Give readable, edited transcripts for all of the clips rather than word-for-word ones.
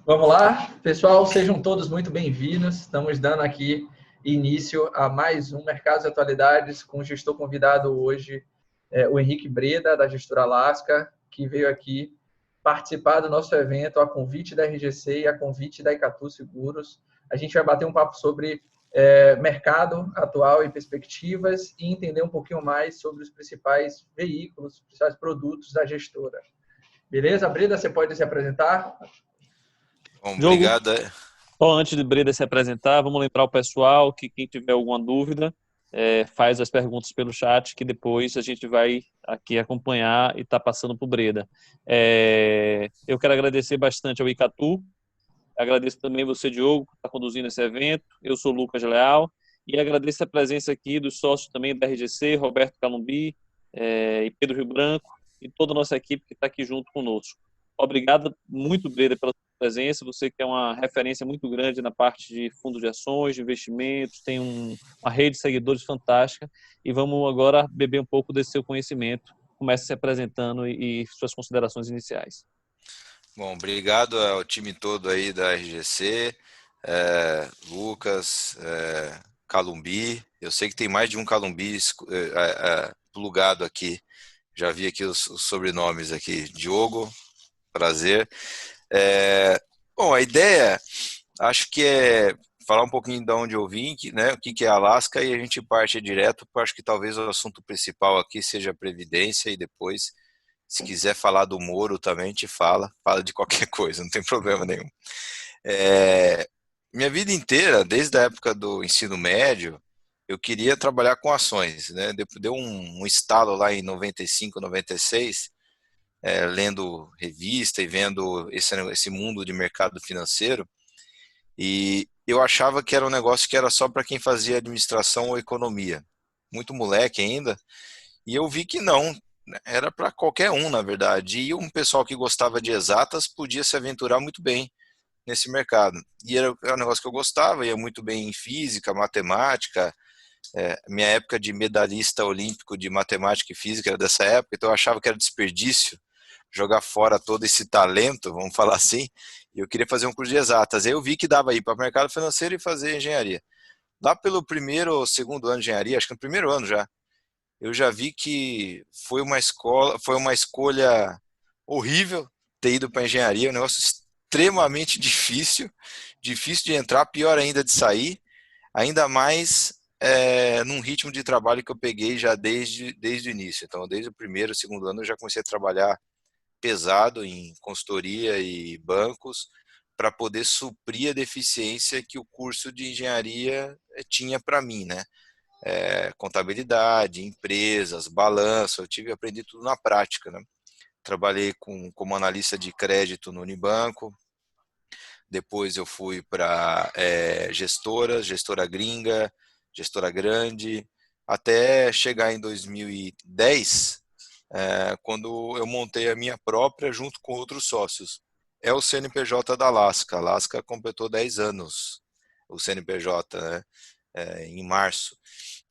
Vamos lá, pessoal, sejam todos muito bem-vindos. Estamos dando aqui início a mais um Mercados e Atualidades com o gestor convidado hoje, o Henrique Breda, da Gestora Alaska, que veio aqui participar do nosso evento a convite da RGC e a convite da Icatu Seguros. A gente vai bater um papo sobre mercado atual e perspectivas e entender um pouquinho mais sobre os principais veículos, os principais produtos da gestora. Beleza? Breda, você pode se apresentar? Bom, Diogo, obrigado. só antes de Breda se apresentar, vamos lembrar o pessoal que quem tiver alguma dúvida, faz as perguntas pelo chat, que depois a gente vai aqui acompanhar e tá passando para o Breda. Eu quero agradecer bastante ao Icatu, agradeço também você, Diogo, que está conduzindo esse evento. Eu sou o Lucas Leal e agradeço a presença aqui dos sócios também da RGC, Roberto Calumbi, e Pedro Rio Branco, e toda a nossa equipe que está aqui junto conosco. Obrigado muito, Breda, pela sua presença. Você que é uma referência muito grande na parte de fundos de ações, de investimentos, tem uma rede de seguidores fantástica. E vamos agora beber um pouco desse seu conhecimento. Comece se apresentando e suas considerações iniciais. Bom, obrigado ao time todo aí da RGC, Lucas, Calumbi. Eu sei que tem mais de um Calumbi plugado aqui. Já vi aqui os sobrenomes aqui. Diogo, prazer. Bom, a ideia, acho que é falar um pouquinho de onde eu vim, né, o que é Alaska, e a gente parte direto, acho que talvez o assunto principal aqui seja a Previdência, e depois, se quiser falar do Moro também, a gente fala de qualquer coisa, não tem problema nenhum. Minha vida inteira, desde a época do ensino médio, eu queria trabalhar com ações, né? Deu um estalo lá em 95, 96, lendo revista e vendo esse mundo de mercado financeiro, e eu achava que era um negócio que era só para quem fazia administração ou economia. Muito moleque ainda, e eu vi que não, era para qualquer um, na verdade. E um pessoal que gostava de exatas podia se aventurar muito bem nesse mercado. E era um negócio que eu gostava, ia muito bem em física, matemática. Minha época de medalhista olímpico de matemática e física era dessa época, então eu achava que era desperdício jogar fora todo esse talento, vamos falar assim, e eu queria fazer um curso de exatas. Aí eu vi que dava ir para o mercado financeiro e fazer engenharia. Lá pelo primeiro ou segundo ano de engenharia, acho que no primeiro ano já, eu já vi que foi uma escolha horrível ter ido para engenharia, um negócio extremamente difícil de entrar, pior ainda de sair, ainda mais num ritmo de trabalho que eu peguei já desde o início. Então, desde o primeiro, segundo ano, eu já comecei a trabalhar pesado em consultoria e bancos para poder suprir a deficiência que o curso de engenharia tinha para mim, né? Contabilidade, empresas, balanço, aprendi tudo na prática, né? Trabalhei como analista de crédito no Unibanco, depois eu fui para gestora gringa, gestora grande, até chegar em 2010, quando eu montei a minha própria junto com outros sócios. É o CNPJ da Alaska. A Alaska completou 10 anos, o CNPJ, né? Em março.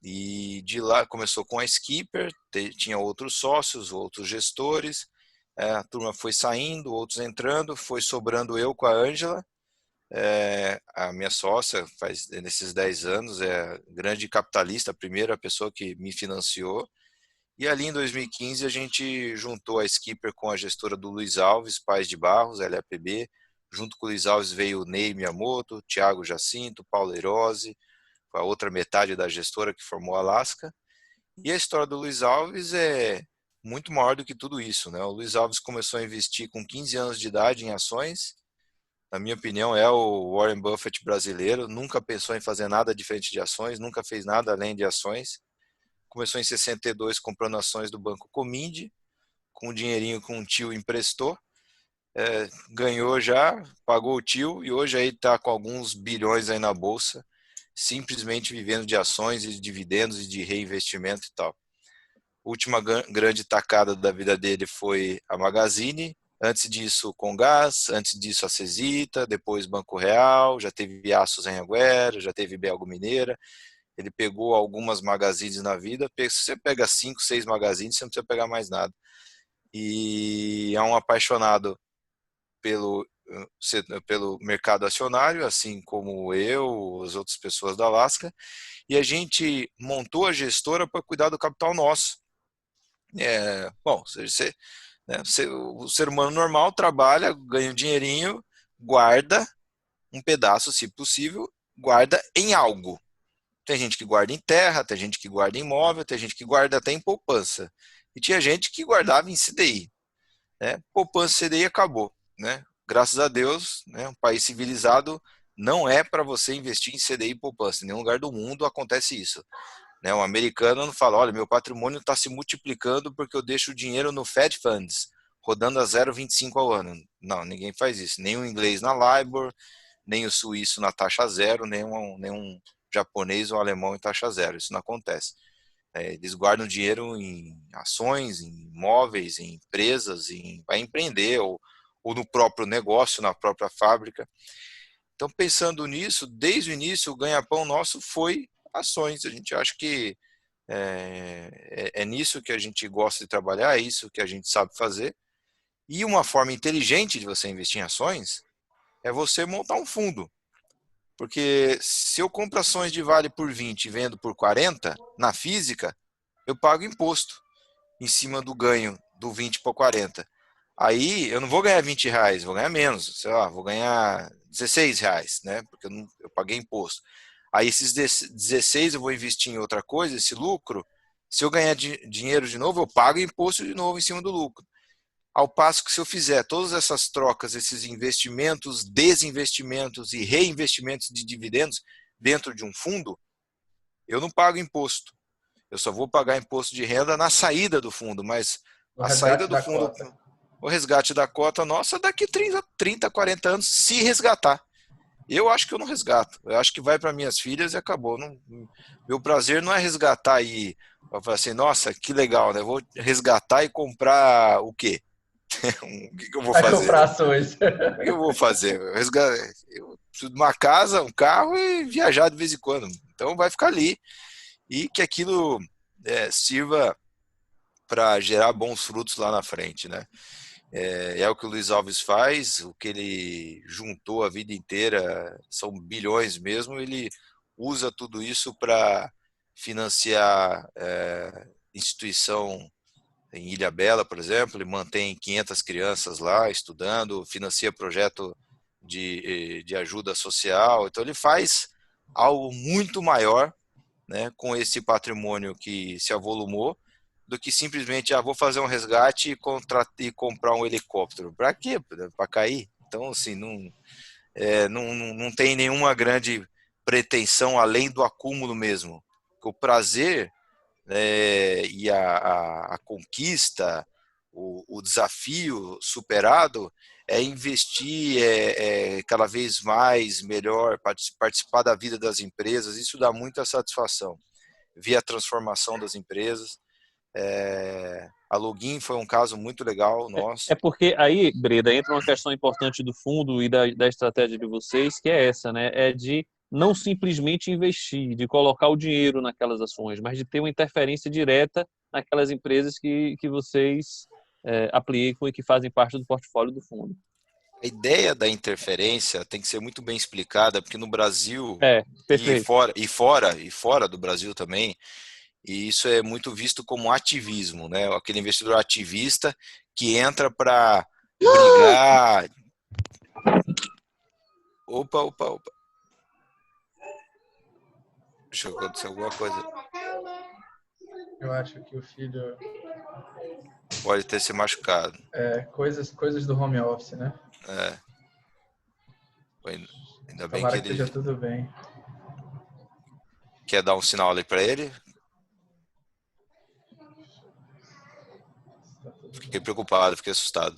E de lá começou com a Skipper, tinha outros sócios, outros gestores, a turma foi saindo, outros entrando, foi sobrando eu com a Ângela, a minha sócia, nesses 10 anos, grande capitalista, a primeira pessoa que me financiou. E ali em 2015 a gente juntou a Skipper com a gestora do Luiz Alves, Pais de Barros, LAPB. Junto com o Luiz Alves veio o Ney Miyamoto, Thiago Jacinto, Paulo Erosi, a outra metade da gestora que formou a Alaska. E a história do Luiz Alves é muito maior do que tudo isso, né? O Luiz Alves começou a investir com 15 anos de idade em ações. Na minha opinião, é o Warren Buffett brasileiro. Nunca pensou em fazer nada diferente de ações, nunca fez nada além de ações. Começou em 62 comprando ações do Banco Comindi, com o dinheirinho que um tio emprestou. Ganhou já, pagou o tio e hoje aí está com alguns bilhões aí na bolsa, simplesmente vivendo de ações e de dividendos e de reinvestimento e tal. Última grande tacada da vida dele foi a Magazine, antes disso Comgás, antes disso a Cesita, depois Banco Real, já teve Aços em Anhanguera, já teve Belgo Mineira. Ele pegou algumas magazines na vida, se você pega 5, 6 magazines, você não precisa pegar mais nada. E é um apaixonado pelo pelo mercado acionário, assim como eu, as outras pessoas da Alaska, e a gente montou a gestora para cuidar do capital nosso. Bom, o ser humano normal trabalha, ganha um dinheirinho, guarda um pedaço, se possível, guarda em algo. Tem gente que guarda em terra, tem gente que guarda em imóvel, tem gente que guarda até em poupança. E tinha gente que guardava em CDI. Né? Poupança e CDI acabou. Né? Graças a Deus, né? Um país civilizado não é para você investir em CDI e poupança. Em nenhum lugar do mundo acontece isso. Né? Um americano não fala, olha, meu patrimônio está se multiplicando porque eu deixo o dinheiro no Fed Funds, rodando a 0,25 ao ano. Não, ninguém faz isso. Nem o inglês na LIBOR, nem o suíço na taxa zero, nem um japonês ou alemão em taxa zero. Isso não acontece. Eles guardam dinheiro em ações, em imóveis, em empresas, vai empreender ou no próprio negócio, na própria fábrica. Então, pensando nisso, desde o início, o ganha-pão nosso foi ações. A gente acha que é nisso que a gente gosta de trabalhar, é isso que a gente sabe fazer. E uma forma inteligente de você investir em ações é você montar um fundo. Porque se eu compro ações de Vale por 20 e vendo por 40, na física, eu pago imposto em cima do ganho do 20 para 40. Aí eu não vou ganhar R$ 20, vou ganhar menos, sei lá, vou ganhar R$ 16, né? Porque eu paguei imposto. Aí esses 16 eu vou investir em outra coisa, esse lucro, se eu ganhar dinheiro de novo, eu pago imposto de novo em cima do lucro. Ao passo que se eu fizer todas essas trocas, esses investimentos, desinvestimentos e reinvestimentos de dividendos dentro de um fundo, eu não pago imposto. Eu só vou pagar imposto de renda na saída do fundo, mas O a saída resgate do da fundo, cota. o resgate da cota nossa, daqui 30, 40 anos, se resgatar. Eu acho que eu não resgato. Eu acho que vai para minhas filhas e acabou. Meu prazer não é resgatar e falar assim, nossa, que legal, né? Vou resgatar e comprar o quê? O que eu vou Vai fazer? comprar ações. O que eu vou fazer? Eu preciso de uma casa, um carro e viajar de vez em quando. Então vai ficar ali. E que aquilo sirva para gerar bons frutos lá na frente, né? É o que o Luiz Alves faz, o que ele juntou a vida inteira, são bilhões mesmo, ele usa tudo isso para financiar instituição em Ilhabela, por exemplo, ele mantém 500 crianças lá estudando, financia projeto de ajuda social, então ele faz algo muito maior, né, com esse patrimônio que se avolumou, do que simplesmente, vou fazer um resgate e comprar um helicóptero. Para quê? Para cair? Então, assim, não tem nenhuma grande pretensão além do acúmulo mesmo. O prazer e a conquista, o desafio superado é investir cada vez mais, melhor, participar da vida das empresas, isso dá muita satisfação. Ver a transformação das empresas. A Login foi um caso muito legal nosso. É porque aí, Breda, entra uma questão importante do fundo e da estratégia de vocês, que é essa, né? É de não simplesmente investir, de colocar o dinheiro naquelas ações, mas de ter uma interferência direta naquelas empresas que vocês aplicam e que fazem parte do portfólio do fundo. A ideia da interferência tem que ser muito bem explicada, porque no Brasil Perfeito. e fora do Brasil também, e isso é muito visto como ativismo, né? Aquele investidor ativista que entra para brigar. Opa. Deixa eu acontecer alguma coisa. Eu acho que o filho... Pode ter se machucado. Coisas do home office, né? Ainda bem Tomara que que esteja ele tudo bem. quer dar um sinal ali para ele. Fiquei preocupado, fiquei assustado.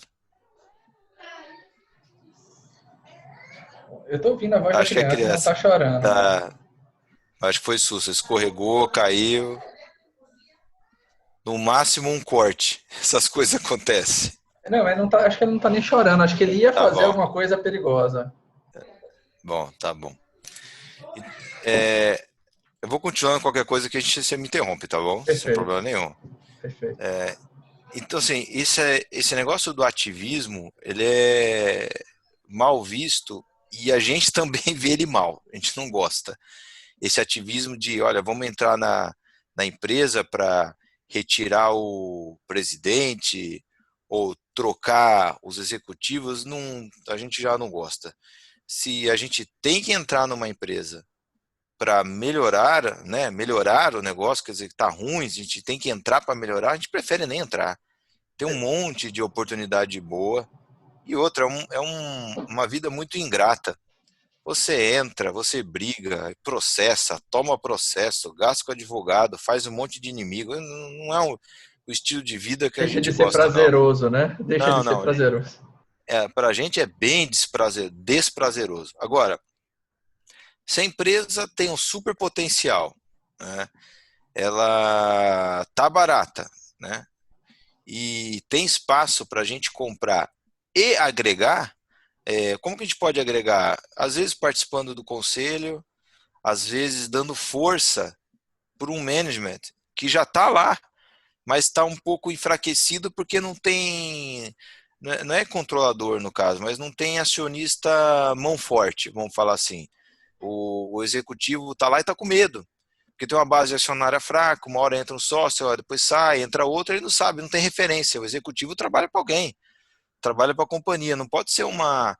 Eu tô ouvindo a voz da Acho que é criança, não criança. tá chorando. Acho que foi susto. Escorregou, caiu. No máximo um corte. Essas coisas acontecem. Não, mas não tá, acho que ele não tá nem chorando. Acho que ele ia Tá fazer bom. alguma coisa perigosa. Bom, tá bom. Eu vou continuando qualquer coisa que você me interrompe, tá bom? Perfeito. Sem problema nenhum. Perfeito. Então, assim, esse negócio do ativismo, ele é mal visto e a gente também vê ele mal, a gente não gosta. Esse ativismo de, olha, vamos entrar na empresa para retirar o presidente ou trocar os executivos, não, a gente já não gosta. Se a gente tem que entrar numa empresa para melhorar, né, melhorar o negócio, quer dizer que está ruim, a gente tem que entrar para melhorar, a gente prefere nem entrar. Tem um monte de oportunidade boa. E outra, uma vida muito ingrata. Você entra, você briga, processa, toma processo, gasta com advogado, faz um monte de inimigo. Não é o estilo de vida que a Deixa gente de ser gosta, não. prazeroso, né? Deixa de Não, ser não. prazeroso. Para a gente é bem desprazeroso. Agora, se a empresa tem um super potencial, né, ela tá barata, né, e tem espaço para a gente comprar e agregar, como que a gente pode agregar? Às vezes participando do conselho, às vezes dando força para um management que já está lá, mas está um pouco enfraquecido porque não tem, não é controlador no caso, mas não tem acionista mão forte, vamos falar assim. O executivo está lá e está com medo, porque tem uma base acionária fraca, uma hora entra um sócio, depois sai, entra outro, ele não sabe, não tem referência. O executivo trabalha para alguém, trabalha para a companhia, não pode ser uma,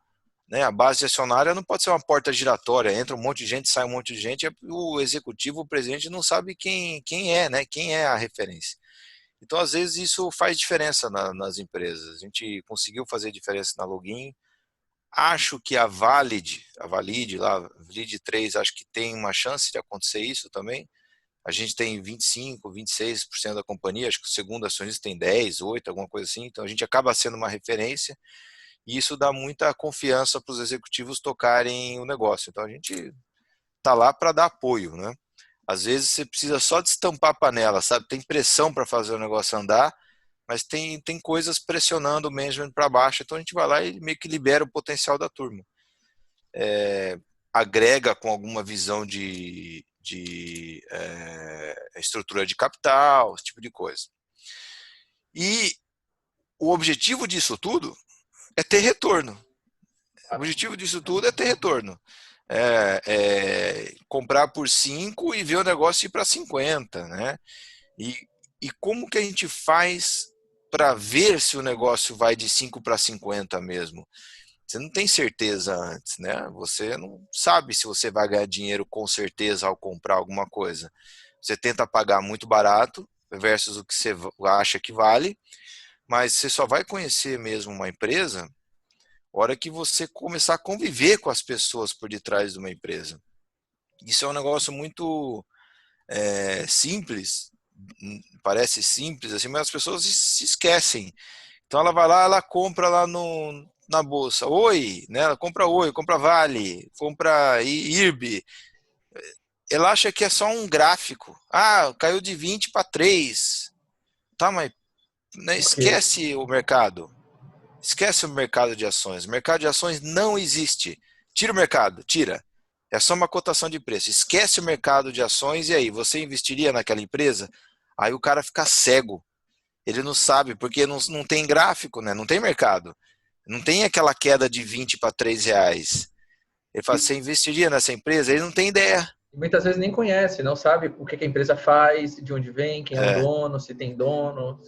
né, a base acionária não pode ser uma porta giratória, entra um monte de gente, sai um monte de gente, o executivo, o presidente não sabe quem é, né, quem é a referência. Então, às vezes, isso faz diferença nas empresas. A gente conseguiu fazer diferença na Login. Acho que a Valid lá, Valid 3, acho que tem uma chance de acontecer isso também. A gente tem 25, 26% da companhia, acho que o segundo acionista tem 10, 8, alguma coisa assim. Então a gente acaba sendo uma referência e isso dá muita confiança para os executivos tocarem o negócio. Então a gente está lá para dar apoio, né? Às vezes você precisa só destampar a panela, sabe? Tem pressão para fazer o negócio andar, mas tem coisas pressionando o management para baixo, então a gente vai lá e meio que libera o potencial da turma. Agrega com alguma visão de estrutura de capital, esse tipo de coisa. E o objetivo disso tudo é ter retorno. O objetivo disso tudo é ter retorno. Comprar por 5 e ver o negócio ir para 50, né? E como que a gente faz para ver se o negócio vai de 5 para 50 mesmo? Você não tem certeza antes, né? Você não sabe se você vai ganhar dinheiro com certeza ao comprar alguma coisa. Você tenta pagar muito barato versus o que você acha que vale, mas você só vai conhecer mesmo uma empresa na hora que você começar a conviver com as pessoas por detrás de uma empresa. Isso é um negócio muito simples, parece simples assim, mas as pessoas se esquecem. Então ela vai lá, ela compra lá na bolsa, Oi, né? Ela compra Oi, compra Vale, compra IRB. Ela acha que é só um gráfico. Ah, caiu de 20 para 3. Tá, mas né, esquece o mercado. Esquece o mercado de ações. O mercado de ações não existe. Tira o mercado, tira. É só uma cotação de preço. Esquece o mercado de ações e aí, você investiria naquela empresa? Aí o cara fica cego. Ele não sabe, porque não tem gráfico, né? Não tem mercado. Não tem aquela queda de 20 para 3 reais. Ele fala, você investiria nessa empresa? Ele não tem ideia. Muitas vezes nem conhece, não sabe o que a empresa faz, de onde vem, quem é o dono, se tem dono.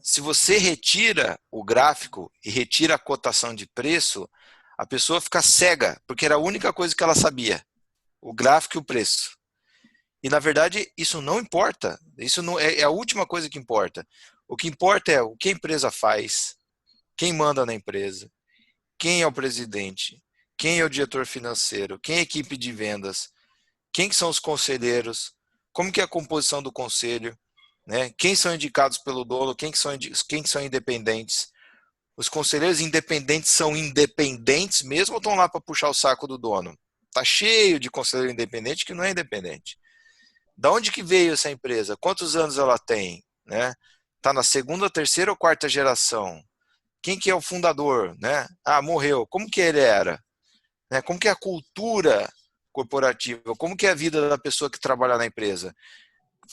Se você retira o gráfico e retira a cotação de preço, a pessoa fica cega, porque era a única coisa que ela sabia, o gráfico e o preço. E, na verdade, isso não importa. Isso não é a última coisa que importa. O que importa é o que a empresa faz, quem manda na empresa, quem é o presidente, quem é o diretor financeiro, quem é a equipe de vendas, quem que são os conselheiros, como que é a composição do conselho, né? Quem são indicados pelo dono, quem que são independentes. Os conselheiros independentes são independentes mesmo ou estão lá para puxar o saco do dono? Tá cheio de conselheiro independente que não é independente. Da onde que veio essa empresa? Quantos anos ela tem? Né? Tá na segunda, terceira ou quarta geração? Quem que é o fundador? Né? Ah, morreu. Como que ele era? Né? Como que é a cultura corporativa? Como que é a vida da pessoa que trabalha na empresa?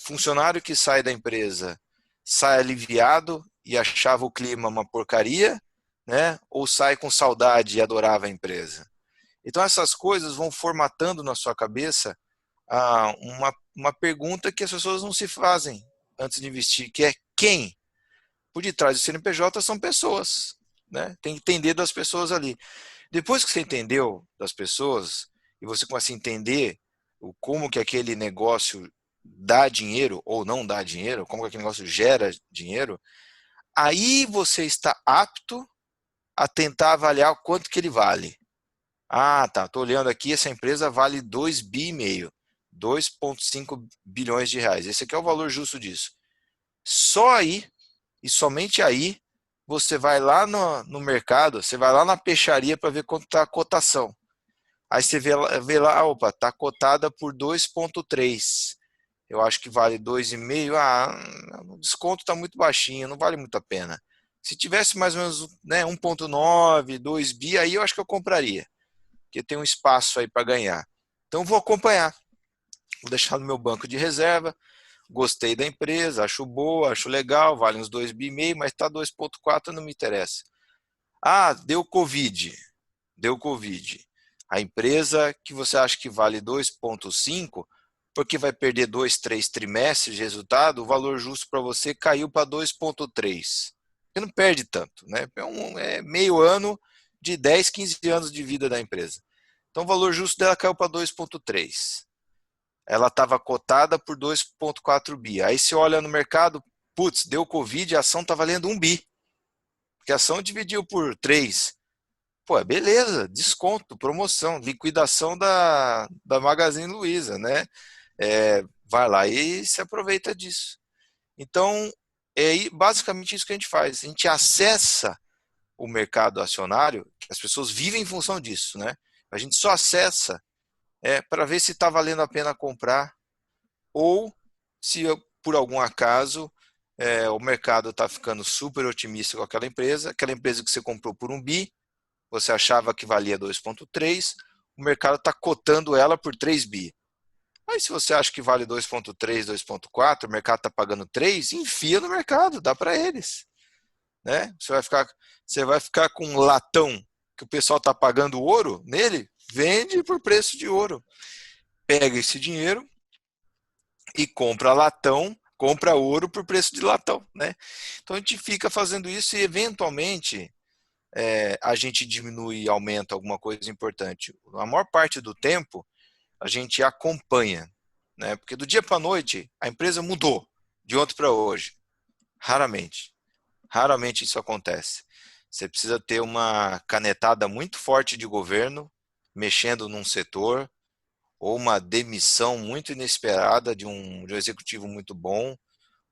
Funcionário que sai da empresa sai aliviado e achava o clima uma porcaria, né? Ou sai com saudade e adorava a empresa? Então essas coisas vão formatando na sua cabeça uma pergunta que as pessoas não se fazem antes de investir, que é quem? Por detrás do CNPJ são pessoas, né? Tem que entender das pessoas ali. Depois que você entendeu das pessoas e você começa a entender como que aquele negócio dá dinheiro ou não dá dinheiro, como que aquele negócio gera dinheiro, aí você está apto a tentar avaliar o quanto que ele vale. Ah, tá, estou olhando aqui, essa empresa vale 2,5 bi, 2,5 bilhões de reais. Esse aqui é o valor justo disso. Só aí, e somente aí, você vai lá no mercado, você vai lá na peixaria para ver quanto está a cotação. Aí você vê lá, opa, está cotada por 2,3. Eu acho que vale 2,5. O desconto está muito baixinho, não vale muito a pena. Se tivesse mais ou menos, né, 1,9, 2 bi, aí eu acho que eu compraria. Porque tem um espaço aí para ganhar. Então vou acompanhar. Vou deixar no meu banco de reserva. Gostei da empresa, acho boa, acho legal, vale uns 2,5 bi, mas está 2,4, não me interessa. Ah, deu Covid. Deu Covid. A empresa que você acha que vale 2,5, porque vai perder 2, 3 trimestres de resultado, o valor justo para você caiu para 2,3. Você não perde tanto, né? É meio ano de 10, 15 anos de vida da empresa. Então o valor justo dela caiu para 2,3. Ela estava cotada por 2,4 bi. Aí você olha no mercado, putz, deu Covid, a ação está valendo 1 bi. Porque a ação dividiu por 3. Pô, beleza, desconto, promoção, liquidação da Magazine Luiza, né? Vai lá e se aproveita disso. Então, é basicamente isso que a gente faz. A gente acessa o mercado acionário, as pessoas vivem em função disso, né? A gente só acessa para ver se está valendo a pena comprar ou se por algum acaso o mercado está ficando super otimista com aquela empresa que você comprou por 1 bi, você achava que valia 2,3, o mercado está cotando ela por 3 bi. Aí se você acha que vale 2,3, 2,4, o mercado está pagando 3, enfia no mercado, dá para eles. Né? Você vai ficar com um latão que o pessoal está pagando ouro nele, vende por preço de ouro. Pega esse dinheiro e compra latão, compra ouro por preço de latão. Né? Então a gente fica fazendo isso e eventualmente a gente diminui e aumenta alguma coisa importante. A maior parte do tempo a gente acompanha, né? Porque do dia para a noite a empresa mudou de ontem para hoje. Raramente isso acontece. Você precisa ter uma canetada muito forte de governo mexendo num setor, ou uma demissão muito inesperada de um executivo muito bom,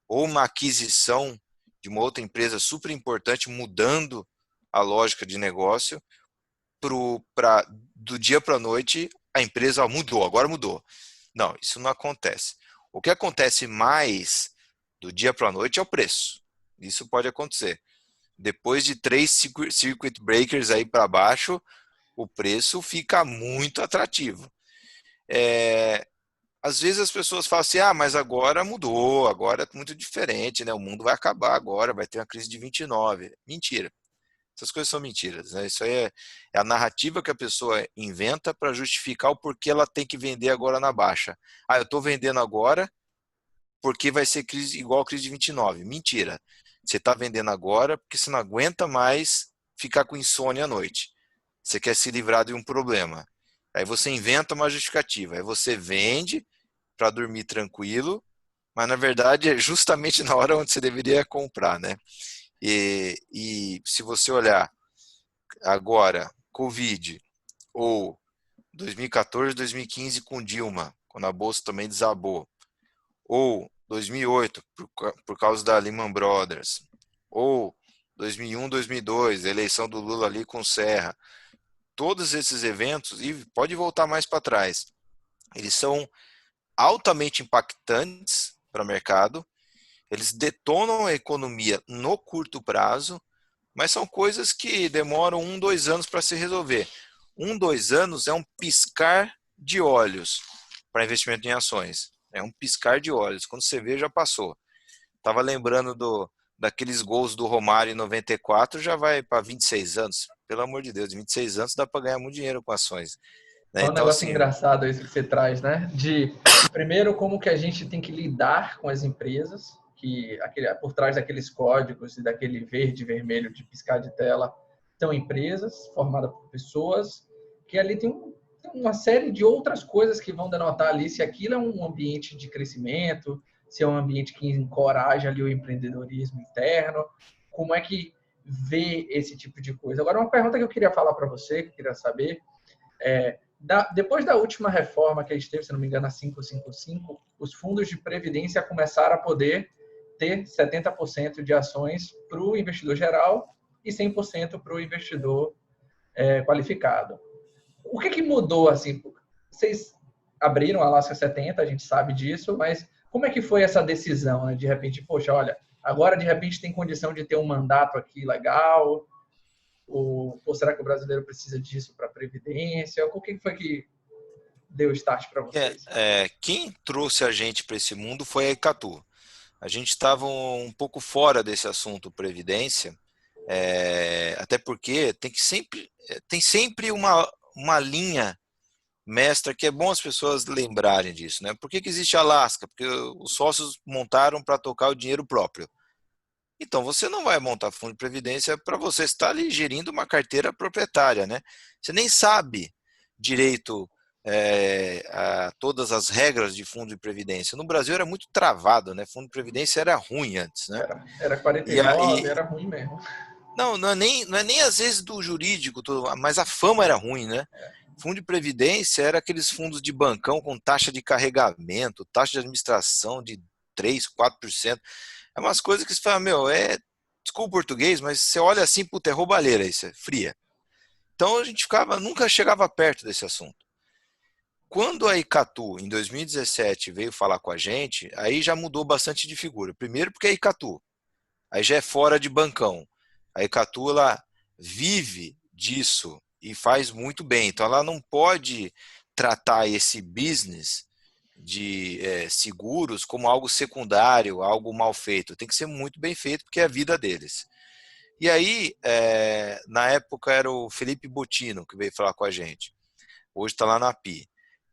ou uma aquisição de uma outra empresa super importante mudando a lógica de negócio do dia para a noite a empresa mudou, agora mudou. Não, isso não acontece. O que acontece mais do dia para a noite é o preço. Isso pode acontecer. Depois de 3 circuit breakers aí para baixo, o preço fica muito atrativo. Às vezes as pessoas falam assim, mas agora mudou, agora é muito diferente, né? O mundo vai acabar agora, vai ter uma crise de 29. Mentira. Essas coisas são mentiras, né? Isso aí é a narrativa que a pessoa inventa para justificar o porquê ela tem que vender agora na baixa. Eu estou vendendo agora porque vai ser crise igual a crise de 29. Mentira. Você está vendendo agora porque você não aguenta mais ficar com insônia à noite. Você quer se livrar de um problema. Aí você inventa uma justificativa. Aí você vende para dormir tranquilo, mas na verdade é justamente na hora onde você deveria comprar, né? E se você olhar agora, Covid, ou 2014, 2015 com Dilma, quando a bolsa também desabou, ou 2008 por causa da Lehman Brothers, ou 2001, 2002, a eleição do Lula ali com Serra, todos esses eventos, e pode voltar mais para trás, eles são altamente impactantes para o mercado, eles detonam a economia no curto prazo, mas são coisas que demoram 1, 2 anos para se resolver. 1, 2 anos é um piscar de olhos para investimento em ações. É um piscar de olhos. Quando você vê, já passou. Estava lembrando daqueles gols do Romário em 94 já vai para 26 anos. Pelo amor de Deus, 26 anos dá para ganhar muito dinheiro com ações. Né? É um Então, negócio assim, engraçado isso que você traz, né? Primeiro, como que a gente tem que lidar com as empresas, por trás daqueles códigos e daquele verde e vermelho de piscar de tela, são empresas formadas por pessoas que ali tem uma série de outras coisas que vão denotar ali se aquilo é um ambiente de crescimento, se é um ambiente que encoraja ali o empreendedorismo interno, como é que vê esse tipo de coisa. Agora, uma pergunta que eu queria falar para você, que eu queria saber, depois da última reforma que a gente teve, se não me engano, a 555, os fundos de previdência começaram a poder ter 70% de ações para o investidor geral e 100% para o investidor qualificado. O que mudou? Assim, vocês abriram a Alaska 70, a gente sabe disso, mas como é que foi essa decisão? Né? De repente, poxa, olha, agora de repente tem condição de ter um mandato aqui legal, ou será que o brasileiro precisa disso para a Previdência? O que foi que deu start para vocês? Quem trouxe a gente para esse mundo foi a Icatu. A gente estava um pouco fora desse assunto Previdência, até porque tem sempre uma linha mestra que é bom as pessoas lembrarem disso. Né? Por que existe a Alaska? Porque os sócios montaram para tocar o dinheiro próprio. Então, você não vai montar fundo de previdência para você estar ali gerindo uma carteira proprietária, né? Você nem sabe direito a todas as regras de fundo de previdência. No Brasil era muito travado, né? Fundo de previdência era ruim antes, né? Era E, 49, era ruim mesmo. não é nem às vezes do jurídico, mas a fama era ruim, né? Fundo de previdência era aqueles fundos de bancão com taxa de carregamento, taxa de administração de 3, 4%. É umas coisas que você fala, desculpa o português, mas você olha assim, puta, é roubalheira isso, é fria. Então a gente nunca chegava perto desse assunto. Quando a Icatu, em 2017, veio falar com a gente, aí já mudou bastante de figura. Primeiro porque é Icatu, aí já é fora de bancão. A Icatu, ela vive disso e faz muito bem. Então ela não pode tratar esse business de seguros como algo secundário, algo mal feito. Tem que ser muito bem feito, porque é a vida deles. E aí, na época, era o Felipe Bottino que veio falar com a gente. Hoje está lá na API.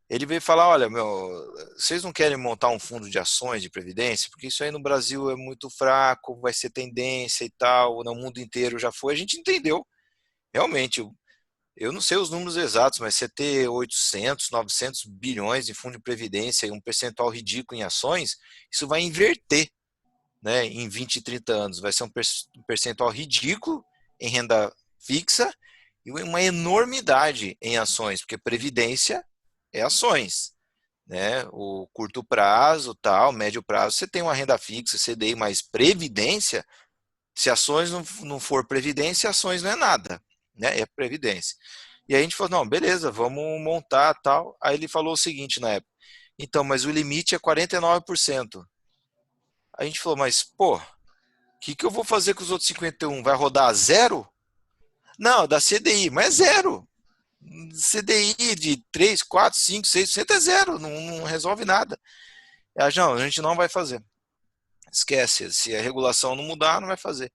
Ele veio falar, olha, vocês não querem montar um fundo de ações de previdência? Porque isso aí no Brasil é muito fraco, vai ser tendência e tal, no mundo inteiro já foi. A gente entendeu. Realmente, eu não sei os números exatos, mas você ter 800, 900 bilhões em fundo de previdência e um percentual ridículo em ações, isso vai inverter, né, em 20, 30 anos. Vai ser um percentual ridículo em renda fixa e uma enormidade em ações, porque previdência é ações. Né? O curto prazo, médio prazo, você tem uma renda fixa, CDI, mas previdência, se ações não for previdência, ações não é nada. Né? É previdência. E aí a gente falou, não, beleza, vamos montar tal. Aí ele falou o seguinte na época, então, mas o limite é 49%. Aí a gente falou, mas pô, o que eu vou fazer com os outros 51%? Vai rodar a zero? Não, da CDI, mas é zero. CDI de 3, 4, 5, 6% é zero, não resolve nada. Não, a gente não vai fazer. Esquece, se a regulação não mudar, não vai fazer.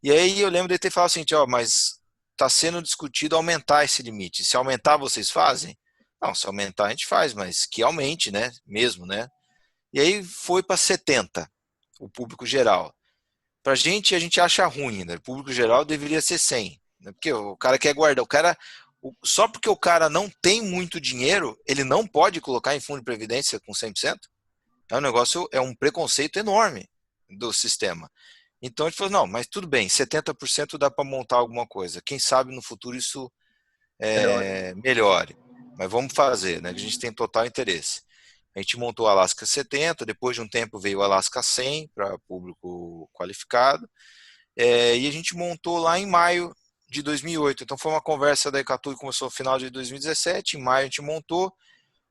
E aí eu lembro de ter falado assim, mas está sendo discutido aumentar esse limite. Se aumentar, vocês fazem? Não, se aumentar a gente faz, mas que aumente, né? Mesmo, né? E aí foi para 70, o público geral. Para a gente acha ruim, né? O público geral deveria ser 100, né? Porque o cara quer guardar, só porque o cara não tem muito dinheiro, ele não pode colocar em fundo de previdência com 100%? É um preconceito enorme do sistema. Então a gente falou, não, mas tudo bem, 70% dá para montar alguma coisa. Quem sabe no futuro isso melhore. Mas vamos fazer, né? A gente tem total interesse. A gente montou o Alaska 70, depois de um tempo veio o Alaska 100 para público qualificado, e a gente montou lá em maio de 2008. Então foi uma conversa da Icatu que começou no final de 2017, em maio a gente montou.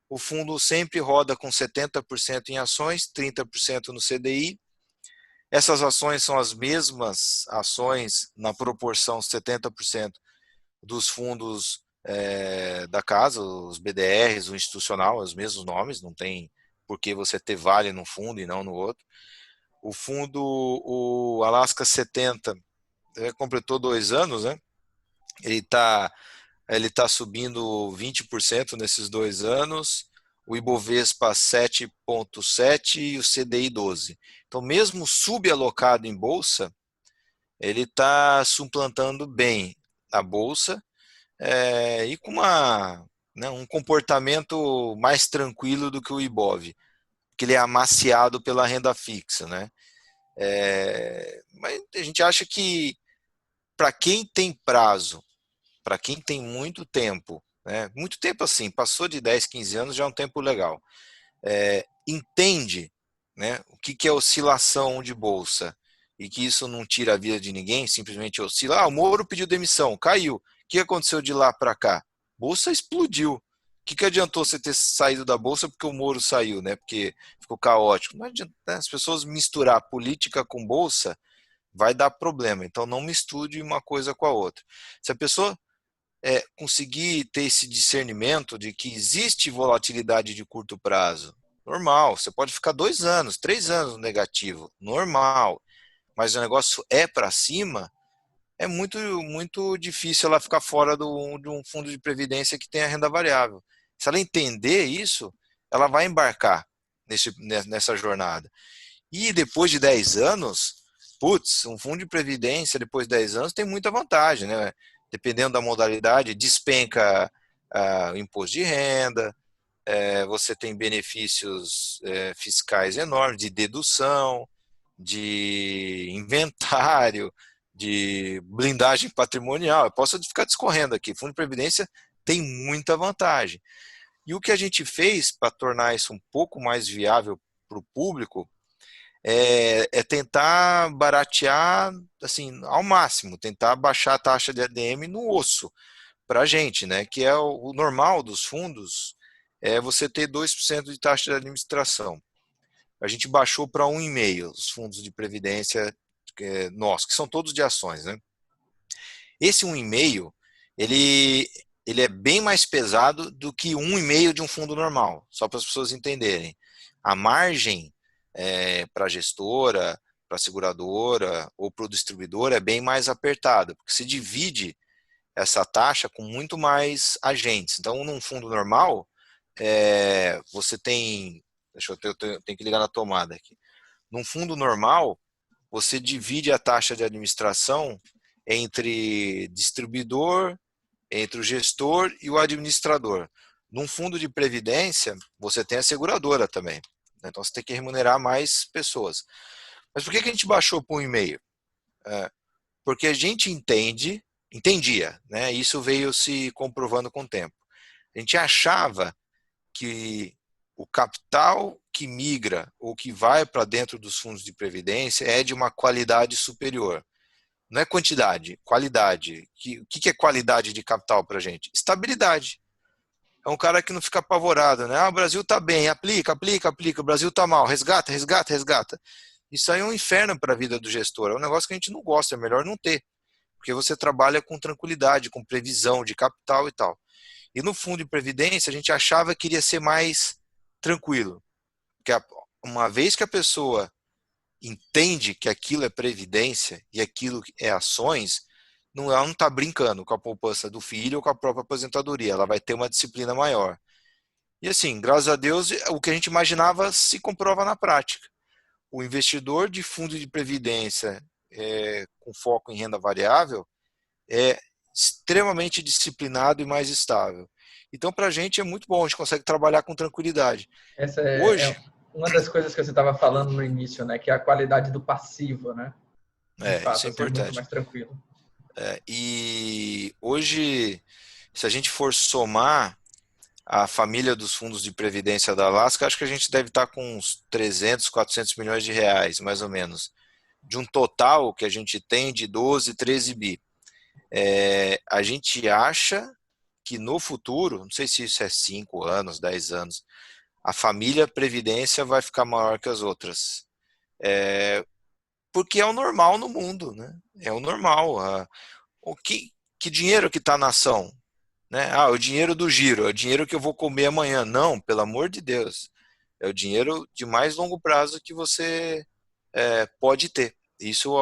O fundo sempre roda com 70% em ações, 30% no CDI. Essas ações são as mesmas ações na proporção 70% dos fundos da casa, os BDRs, o institucional, os mesmos nomes, não tem por que você ter Vale num fundo e não no outro. O fundo, o Alaska 70, completou 2 anos, né? Ele tá subindo 20% nesses 2 anos, o Ibovespa 7,7 e o CDI 12. Então, mesmo subalocado em bolsa, ele está suplantando bem a bolsa, e com um comportamento mais tranquilo do que o Ibov, que ele é amaciado pela renda fixa, né? Mas a gente acha que para quem tem prazo, para quem tem muito tempo, né? Muito tempo assim, passou de 10, 15 anos já é um tempo legal, entende, né, o que é oscilação de bolsa e que isso não tira a vida de ninguém, simplesmente oscila. O Moro pediu demissão, caiu. O que aconteceu de lá para cá? Bolsa explodiu. O que adiantou você ter saído da bolsa porque o Moro saiu, né? Porque ficou caótico. Não adianta, né? As pessoas misturar política com bolsa vai dar problema. Então não misture uma coisa com a outra. Se a pessoa conseguir ter esse discernimento de que existe volatilidade de curto prazo, normal, você pode ficar 2 anos, 3 anos no negativo, normal, mas o negócio é para cima, é muito, muito difícil ela ficar fora de um fundo de previdência que tem a renda variável. Se ela entender isso, ela vai embarcar nessa jornada. E depois de 10 anos, putz, um fundo de previdência depois de 10 anos tem muita vantagem, né? Dependendo da modalidade, despenca o imposto de renda, você tem benefícios fiscais enormes, de dedução, de inventário, de blindagem patrimonial. Eu posso ficar discorrendo aqui. Fundo de previdência tem muita vantagem. E o que a gente fez para tornar isso um pouco mais viável para o público é tentar baratear assim, ao máximo, tentar baixar a taxa de ADM no osso para a gente, né? Que é o normal dos fundos, é você ter 2% de taxa de administração. A gente baixou para 1,5% os fundos de previdência nossos, que são todos de ações, né? Esse 1,5%, ele é bem mais pesado do que 1,5% de um fundo normal, só para as pessoas entenderem. A margem para a gestora, para a seguradora ou para o distribuidor é bem mais apertada, porque se divide essa taxa com muito mais agentes. Então, num fundo normal, você tem... eu tenho que ligar na tomada aqui. Num fundo normal, você divide a taxa de administração entre distribuidor, entre o gestor e o administrador. Num fundo de previdência, você tem a seguradora também. Então, você tem que remunerar mais pessoas. Mas por que a gente baixou para 1,5%? Porque a gente entendia, né? Isso veio se comprovando com o tempo. A gente achava que o capital que migra ou que vai para dentro dos fundos de previdência é de uma qualidade superior. Não é quantidade, qualidade. O que é qualidade de capital para a gente? Estabilidade. É um cara que não fica apavorado, né? O Brasil está bem, aplica. O Brasil está mal, resgata. Isso aí é um inferno para a vida do gestor. É um negócio que a gente não gosta, é melhor não ter. Porque você trabalha com tranquilidade, com previsão de capital e tal. E no fundo de previdência, a gente achava que iria ser mais tranquilo. Porque uma vez que a pessoa entende que aquilo é previdência e aquilo é ações, ela não está brincando com a poupança do filho ou com a própria aposentadoria. Ela vai ter uma disciplina maior. E assim, graças a Deus, o que a gente imaginava se comprova na prática. O investidor de fundo de previdência com foco em renda variável é extremamente disciplinado e mais estável. Então, para a gente é muito bom, a gente consegue trabalhar com tranquilidade. Essa Hoje, uma das coisas que você estava falando no início, né? Que é a qualidade do passivo, né? De fato, isso é assim, é muito importante. mais tranquilo. E hoje, se a gente for somar a família dos fundos de previdência da Alaska, acho que a gente deve estar com uns 300, 400 milhões de reais, mais ou menos, de um total que a gente tem de 12, 13 bi. A gente acha que no futuro, não sei se isso é 5 anos, 10 anos, a família previdência vai ficar maior que as outras. Porque é o normal no mundo, né? É o normal. Que dinheiro que está na ação? Né? O dinheiro do giro, é o dinheiro que eu vou comer amanhã. Não, pelo amor de Deus. É o dinheiro de mais longo prazo que você pode ter. Isso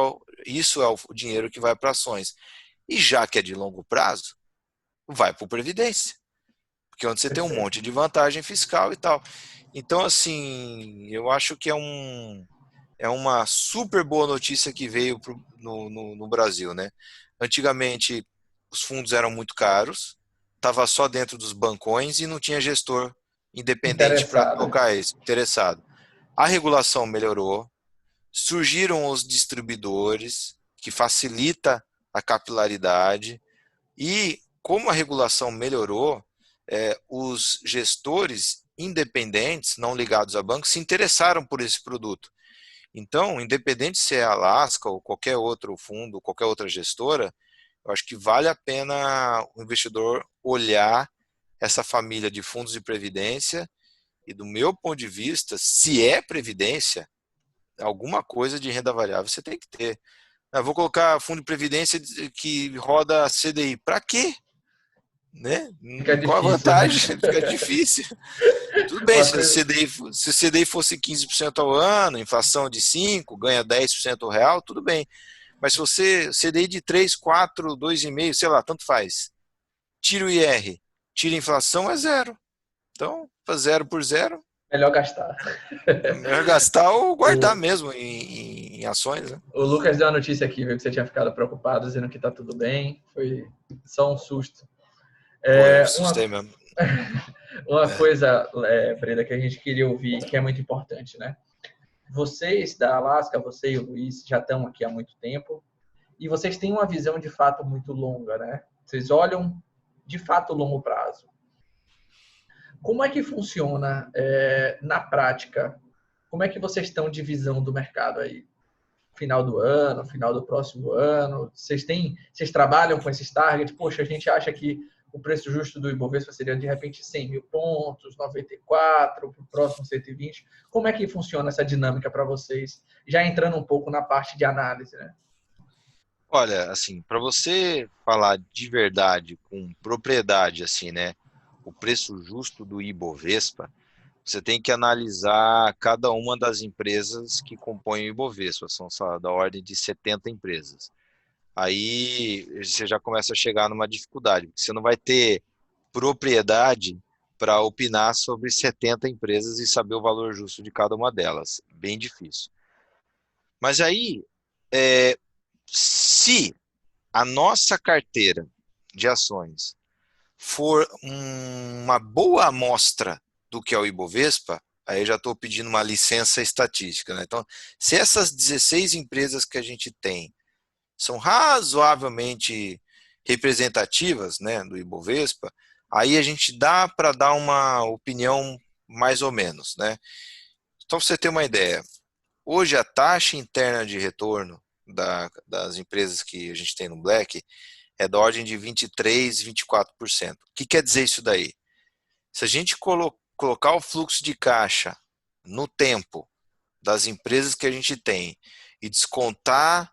é o dinheiro que vai para ações. E já que é de longo prazo, vai para o Previdência. Porque é onde você tem um monte de vantagem fiscal e tal. Então, assim, eu acho que é uma super boa notícia que veio no Brasil, né? Antigamente, os fundos eram muito caros, estava só dentro dos bancões e não tinha gestor independente para Interessado. tocar isso, interessado. A regulação melhorou, surgiram os distribuidores, que facilita a capilaridade, e como a regulação melhorou, os gestores independentes, não ligados a bancos, se interessaram por esse produto. Então, independente se é a Alaska ou qualquer outro fundo, qualquer outra gestora, eu acho que vale a pena o investidor olhar essa família de fundos de previdência e, do meu ponto de vista, se é previdência, alguma coisa de renda variável você tem que ter. Eu vou colocar fundo de previdência que roda CDI. Para quê? Né? Fica Qual a difícil, né? vantagem? Fica difícil. Tudo bem, Uma se coisa... o CDI fosse 15% ao ano, inflação de 5%, ganha 10% real, tudo bem. Mas se você, CDI de 3, 4, 2,5, sei lá, tanto faz. Tira o IR, tira a inflação, é zero. Então, zero por zero, Melhor gastar. é melhor gastar ou guardar O, mesmo em ações, né? o Lucas deu a notícia aqui, viu, que você tinha ficado preocupado, dizendo que tá tudo bem. Foi só um susto. Pô, eu me É, assustei mesmo. uma É. coisa, Brenda, que a gente queria ouvir, que é muito importante, né? Vocês da Alaska, você e o Luiz, já estão aqui há muito tempo e vocês têm uma visão de fato muito longa, né? Vocês olham de fato longo prazo. Como é que funciona na prática? Como é que vocês estão de visão do mercado aí? Final do ano, final do próximo ano? Vocês trabalham com esses targets? Poxa, a gente acha que o preço justo do Ibovespa seria de repente 100 mil pontos, 94, para o próximo 120. Como é que funciona essa dinâmica para vocês? Já entrando um pouco na parte de análise, né? Olha, assim, para você falar de verdade, com propriedade, assim, né? O preço justo do Ibovespa, você tem que analisar cada uma das empresas que compõem o Ibovespa, são só da ordem de 70 empresas. Aí você já começa a chegar numa dificuldade, porque você não vai ter propriedade para opinar sobre 70 empresas e saber o valor justo de cada uma delas. Bem difícil. Mas aí, se a nossa carteira de ações for uma boa amostra do que é o Ibovespa, aí eu já estou pedindo uma licença estatística, né? Então, se essas 16 empresas que a gente tem são razoavelmente representativas, né, do Ibovespa, aí a gente dá para dar uma opinião mais ou menos, né? Então, para você ter uma ideia, hoje a taxa interna de retorno das empresas que a gente tem no Black é da ordem de 23, 24%. O que quer dizer isso daí? Se a gente colocar o fluxo de caixa no tempo das empresas que a gente tem e descontar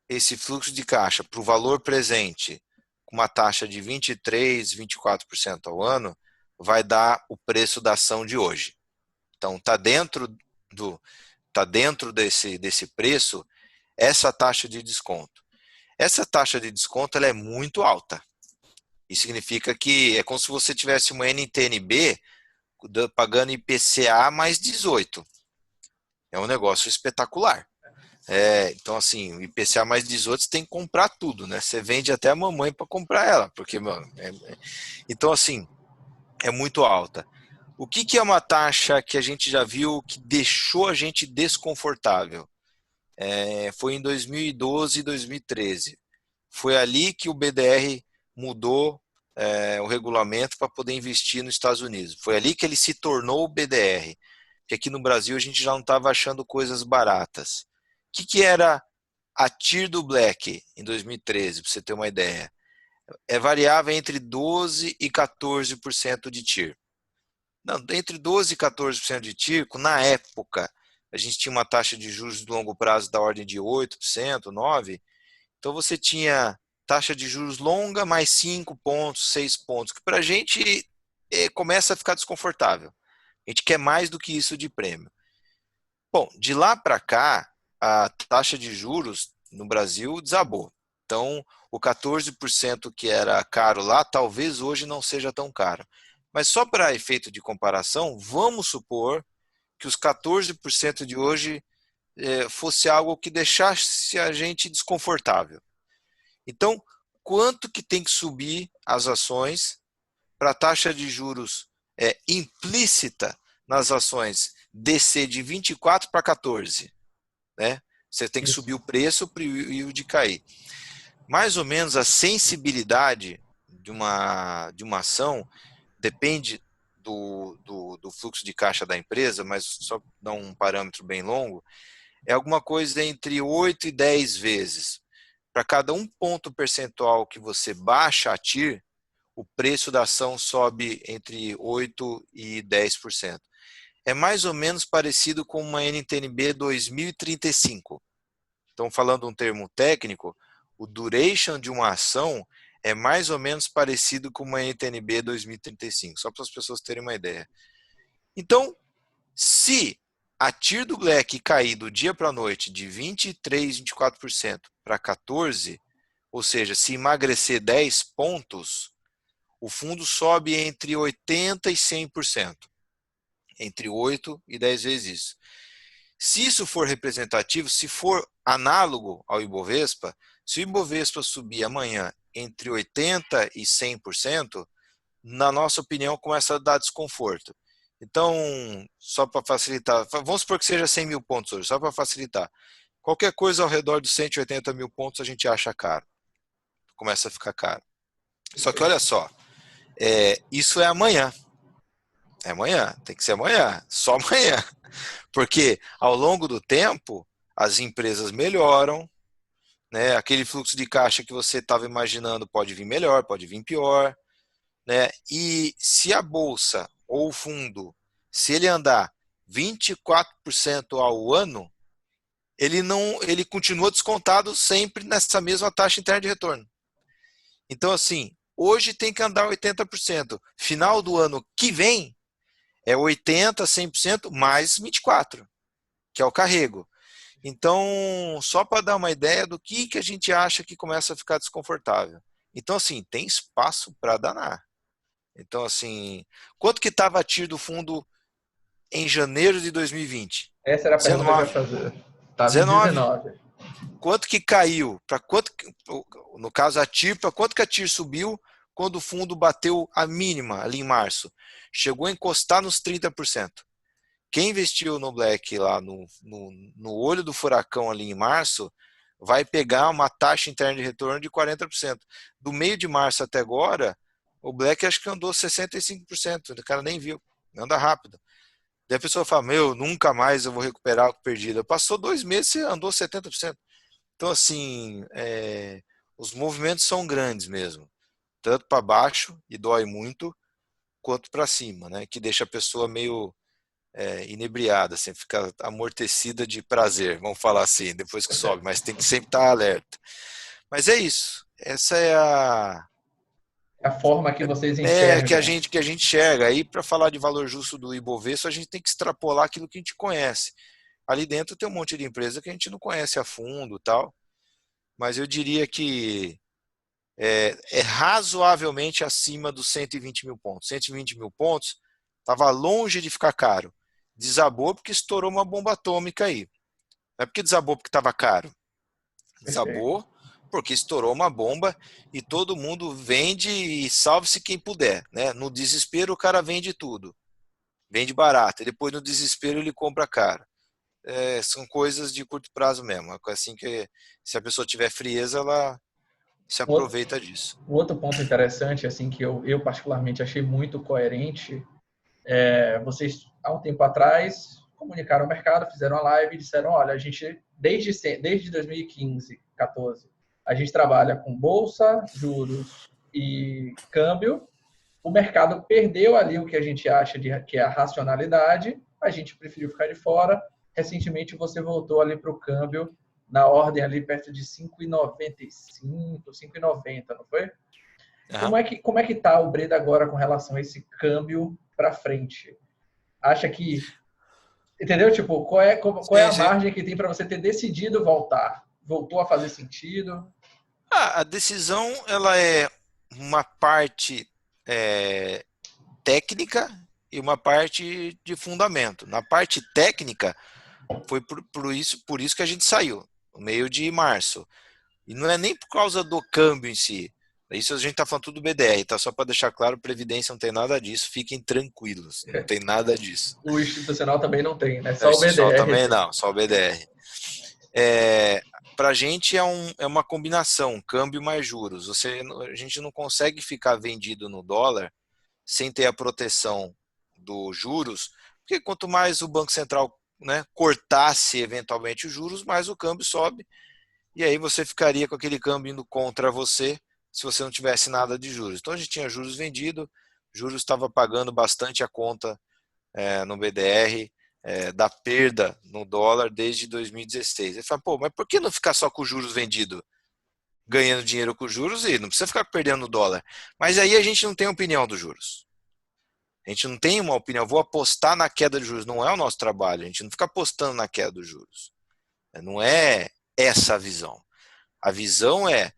esse fluxo de caixa para o valor presente com uma taxa de 23, 24% ao ano, vai dar o preço da ação de hoje. Então, tá dentro desse preço essa taxa de desconto. Essa taxa de desconto ela é muito alta. Isso significa que é como se você tivesse uma NTNB pagando IPCA mais 18. É um negócio espetacular. Então, assim, o IPCA mais 18 você tem que comprar tudo, né? Você vende até a mamãe para comprar ela, porque, mano, então, assim, é muito alta. O que é uma taxa que a gente já viu que deixou a gente desconfortável? Foi em 2012 e 2013. Foi ali que o BDR mudou o regulamento para poder investir nos Estados Unidos. Foi ali que ele se tornou o BDR. Porque aqui no Brasil a gente já não estava achando coisas baratas. O que era a TIR do Black em 2013, para você ter uma ideia? Variava entre 12% e 14% de TIR. Não, entre 12% e 14% de TIR, na época, a gente tinha uma taxa de juros de longo prazo da ordem de 8%, 9%. Então você tinha taxa de juros longa mais 5 pontos, 6 pontos, que para a gente começa a ficar desconfortável. A gente quer mais do que isso de prêmio. Bom, de lá para cá, a taxa de juros no Brasil desabou. Então, o 14% que era caro lá, talvez hoje não seja tão caro. Mas só para efeito de comparação, vamos supor que os 14% de hoje fosse algo que deixasse a gente desconfortável. Então, quanto que tem que subir as ações para a taxa de juros implícita nas ações descer de 24 para 14? Né? Você tem que subir o preço para o yield cair. Mais ou menos a sensibilidade de uma ação depende do fluxo de caixa da empresa, mas só dar um parâmetro bem longo, é alguma coisa entre 8 e 10 vezes. Para cada 1 ponto percentual que você baixa a TIR, o preço da ação sobe entre 8% e 10%. É mais ou menos parecido com uma NTNB 2035. Então, falando um termo técnico, o duration de uma ação é mais ou menos parecido com uma NTNB 2035, só para as pessoas terem uma ideia. Então, se a TIR do Black cair do dia para a noite de 23%, 24% para 14%, ou seja, se emagrecer 10 pontos, o fundo sobe entre 80% e 100%. Entre 8 e 10 vezes isso. Se isso for representativo, se for análogo ao Ibovespa, se o Ibovespa subir amanhã entre 80% e 100%, na nossa opinião, começa a dar desconforto. Então, só para facilitar, vamos supor que seja 100 mil pontos hoje, só para facilitar. Qualquer coisa ao redor de 180 mil pontos a gente acha caro. Começa a ficar caro. Só que olha só, isso é amanhã. É amanhã, tem que ser amanhã, só amanhã. Porque ao longo do tempo, as empresas melhoram, né? Aquele fluxo de caixa que você estava imaginando pode vir melhor, pode vir pior, né? E se a bolsa ou o fundo, se ele andar 24% ao ano, ele continua descontado sempre nessa mesma taxa interna de retorno. Então, assim, hoje tem que andar 80%. Final do ano que vem é 80%, 100% mais 24%, que é o carrego. Então, só para dar uma ideia do que a gente acha que começa a ficar desconfortável. Então, assim, tem espaço para danar. Então, assim, quanto que estava a TIR do fundo em janeiro de 2020? Essa era a pergunta que eu ia 19. fazer. Estava em 19. 19. Quanto que caiu? No caso, a TIR, para quanto que a TIR subiu quando o fundo bateu a mínima ali em março? Chegou a encostar nos 30%. Quem investiu no Black lá no olho do furacão ali em março vai pegar uma taxa interna de retorno de 40%. Do meio de março até agora, o Black acho que andou 65%. O cara nem viu, anda rápido. Daí a pessoa fala, nunca mais eu vou recuperar o que perdido. Passou 2 meses e andou 70%. Então, assim, os movimentos são grandes mesmo. Tanto para baixo, e dói muito, quanto para cima, né? Que deixa a pessoa meio inebriada, assim, fica amortecida de prazer, vamos falar assim, depois que sobe, mas tem que sempre estar alerta. Mas é isso. Essa é a forma que vocês que a enxergam. gente enxerga. Aí, para falar de valor justo do Ibovespa, a gente tem que extrapolar aquilo que a gente conhece. Ali dentro tem um monte de empresa que a gente não conhece a fundo, tal, mas eu diria que é razoavelmente acima dos 120 mil pontos. 120 mil pontos estava longe de ficar caro. Desabou porque estourou uma bomba atômica aí. Não é porque desabou porque estava caro. Desabou porque estourou uma bomba e todo mundo vende e salve-se quem puder. Né? No desespero o cara vende tudo. Vende barato. E depois no desespero ele compra caro. São coisas de curto prazo mesmo. Assim que se a pessoa tiver frieza, ela se aproveita disso. Um outro ponto interessante, assim, que eu particularmente achei muito coerente, vocês, há um tempo atrás, comunicaram ao mercado, fizeram uma live e disseram, olha, a gente, desde 2015, 14, a gente trabalha com bolsa, juros e câmbio. O mercado perdeu ali o que a gente acha que é a racionalidade, a gente preferiu ficar de fora. Recentemente você voltou ali para o câmbio na ordem ali perto de 5,95, 5,90, não foi? Uhum. Como é que está o Breda agora com relação a esse câmbio para frente? Acha que Entendeu? Tipo, qual é Sim, a sim. margem que tem para você ter decidido voltar? Voltou a fazer sentido? A decisão ela é uma parte é, técnica e uma parte de fundamento. Na parte técnica, foi por isso que a gente saiu, no meio de março. E não é nem por causa do câmbio em si. Isso a gente está falando tudo do BDR, tá? Só para deixar claro, Previdência não tem nada disso, fiquem tranquilos, não tem nada disso. O institucional também não tem, né? O Só o institucional BDR também tem. não, só o BDR. Para a gente é uma combinação, câmbio mais juros. A gente não consegue ficar vendido no dólar sem ter a proteção dos juros, porque quanto mais o Banco Central, né, cortasse eventualmente os juros, mais o câmbio sobe, e aí você ficaria com aquele câmbio indo contra você se você não tivesse nada de juros. Então a gente tinha juros vendido, juros estava pagando bastante a conta no BDR, da perda no dólar desde 2016. Ele fala, pô, mas por que não ficar só com os juros vendidos? Ganhando dinheiro com os juros e não precisa ficar perdendo no dólar. Mas aí a gente não tem opinião dos juros. A gente não tem uma opinião, vou apostar na queda de juros. Não é o nosso trabalho, a gente não fica apostando na queda dos juros. Não é essa a visão. A visão é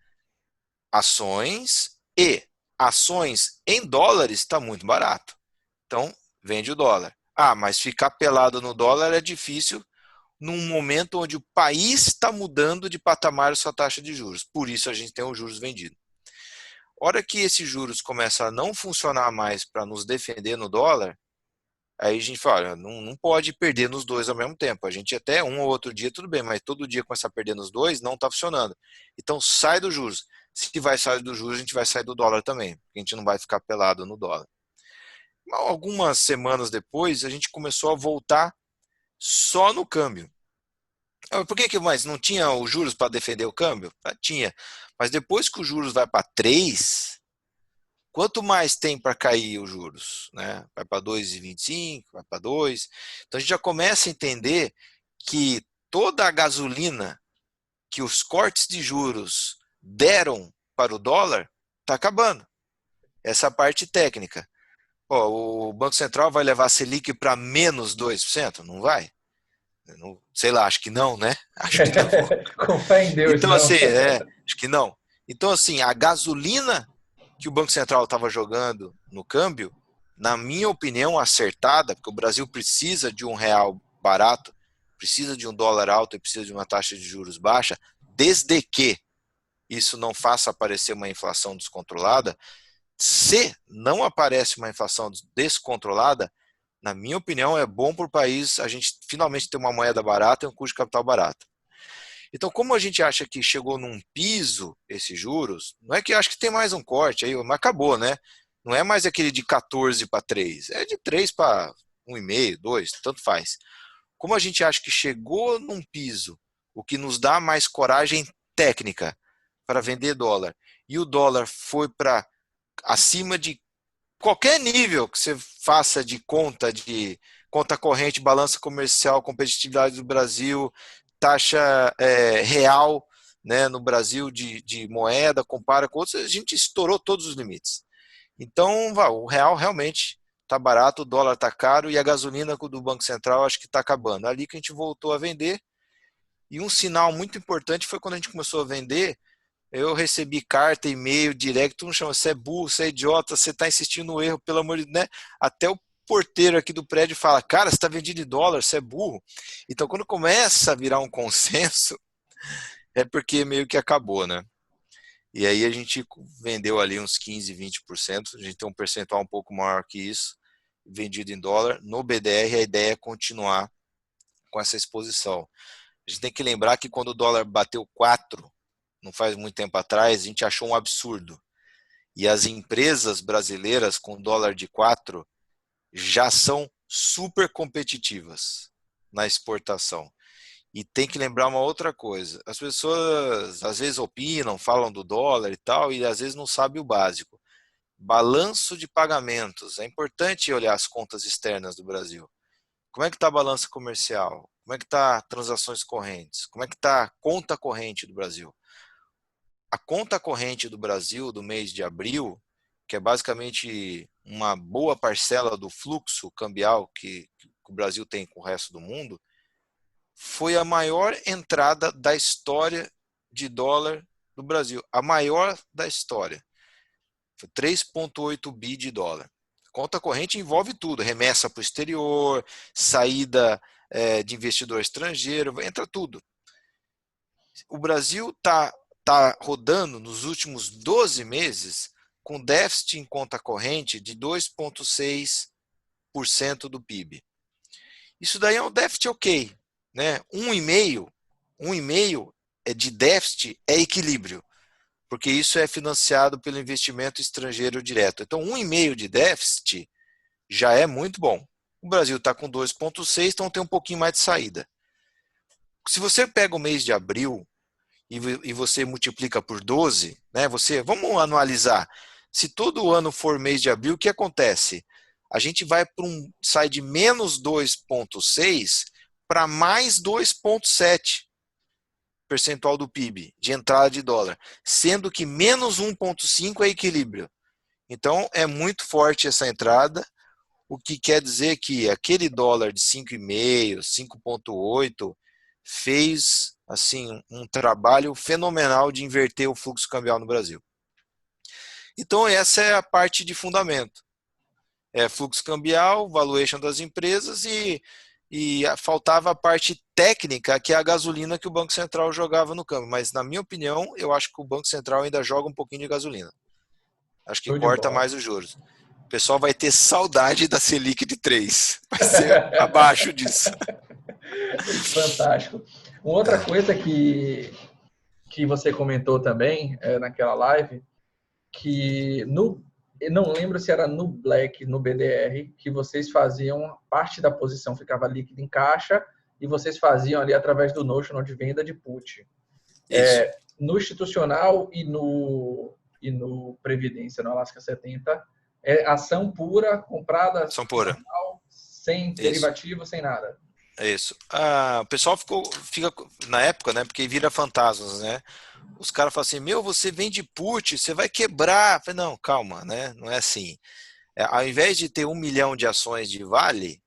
ações e ações em dólares está muito barato. Então, vende o dólar. Ah, mas ficar pelado no dólar é difícil num momento onde o país está mudando de patamar a sua taxa de juros. Por isso a gente tem os juros vendidos. Hora que esses juros começam a não funcionar mais para nos defender no dólar, aí a gente fala, olha, não pode perder nos dois ao mesmo tempo. A gente até um ou outro dia tudo bem, mas todo dia começar a perder nos dois, não está funcionando. Então sai dos juros. Se vai sair dos juros, a gente vai sair do dólar também. A gente não vai ficar pelado no dólar. Algumas semanas depois, a gente começou a voltar só no câmbio. Por que mais? Não tinha os juros para defender o câmbio? Tinha. Mas depois que os juros vai para 3, quanto mais tem para cair os juros? Né? Vai para 2,25, vai para 2. Então a gente já começa a entender que toda a gasolina que os cortes de juros deram para o dólar está acabando. Essa parte técnica. O Banco Central vai levar a Selic para menos 2%? Não vai? Não, sei lá, acho que não, né? Acho que não. Com fé em Deus, Então, não. assim, acho que não. Então, assim, a gasolina que o Banco Central estava jogando no câmbio, na minha opinião, acertada, porque o Brasil precisa de um real barato, precisa de um dólar alto e precisa de uma taxa de juros baixa, desde que isso não faça aparecer uma inflação descontrolada. Se não aparece uma inflação descontrolada, na minha opinião, é bom para o país a gente finalmente ter uma moeda barata e um custo de capital barato. Então, como a gente acha que chegou num piso esses juros, não é que acho que tem mais um corte aí, mas acabou, né? Não é mais aquele de 14 para 3, é de 3 para 1,5, 2, tanto faz. Como a gente acha que chegou num piso, o que nos dá mais coragem técnica para vender dólar, e o dólar foi para acima de qualquer nível que você faça de conta corrente, balança comercial, competitividade do Brasil, taxa real, né, no Brasil de moeda, compara com outros, a gente estourou todos os limites. Então, o real realmente está barato, o dólar está caro e a gasolina do Banco Central acho que está acabando. Ali que a gente voltou a vender. E um sinal muito importante foi quando a gente começou a vender. Eu recebi carta, e-mail, direct, todo mundo chama, você é burro, você é idiota, você está insistindo no erro, pelo amor de Deus, né? Até o porteiro aqui do prédio fala, cara, você está vendido em dólar, você é burro. Então, quando começa a virar um consenso, é porque meio que acabou, né? E aí a gente vendeu ali uns 15, 20%, a gente tem um percentual um pouco maior que isso, vendido em dólar. No BDR, a ideia é continuar com essa exposição. A gente tem que lembrar que quando o dólar bateu 4, não faz muito tempo atrás, a gente achou um absurdo. E as empresas brasileiras com dólar de 4 já são super competitivas na exportação. E tem que lembrar uma outra coisa. As pessoas às vezes opinam, falam do dólar e tal, e às vezes não sabem o básico. Balanço de pagamentos. É importante olhar as contas externas do Brasil. Como é que está a balança comercial? Como é que está transações correntes? Como é que está a conta corrente do Brasil? A conta corrente do Brasil do mês de abril, que é basicamente uma boa parcela do fluxo cambial que que o Brasil tem com o resto do mundo, foi a maior entrada da história de dólar do Brasil. A maior da história. Foi 3,8 bi de dólar. Conta corrente envolve tudo, remessa para o exterior, saída de investidor estrangeiro, entra tudo. O Brasil está rodando nos últimos 12 meses com déficit em conta corrente de 2,6% do PIB. Isso daí é um déficit ok, né? 1,5% de déficit é equilíbrio, porque isso é financiado pelo investimento estrangeiro direto. Então, 1,5% de déficit já é muito bom. O Brasil está com 2,6%, então tem um pouquinho mais de saída. Se você pega o mês de abril e você multiplica por 12, né, vamos analisar. Se todo ano for mês de abril, o que acontece? A gente sai de menos 2,6% para mais 2,7% percentual do PIB de entrada de dólar, sendo que menos 1,5% é equilíbrio. Então, é muito forte essa entrada, o que quer dizer que aquele dólar de 5,5%, 5,8% fez assim, um trabalho fenomenal de inverter o fluxo cambial no Brasil. Então, essa é a parte de fundamento. Fluxo cambial, valuation das empresas e faltava a parte técnica, que é a gasolina que o Banco Central jogava no câmbio. Mas, na minha opinião, eu acho que o Banco Central ainda joga um pouquinho de gasolina. Acho que corta mais os juros. O pessoal vai ter saudade da Selic de 3. Vai ser abaixo disso. Fantástico. Uma outra coisa que você comentou também naquela live, que eu não lembro se era no Black, no BDR, que vocês faziam, parte da posição ficava líquida em caixa e vocês faziam ali através do Notional de venda de put. No institucional e no Previdência, no Alasca 70, é ação pura, comprada ação pura, sem derivativo, sem nada. É isso. O pessoal fica na época, né? Porque vira fantasmas, né? Os caras falam assim: você vende put, você vai quebrar. Eu falei, não, calma, né? Não é assim. Ao invés de ter 1 milhão de ações de Vale,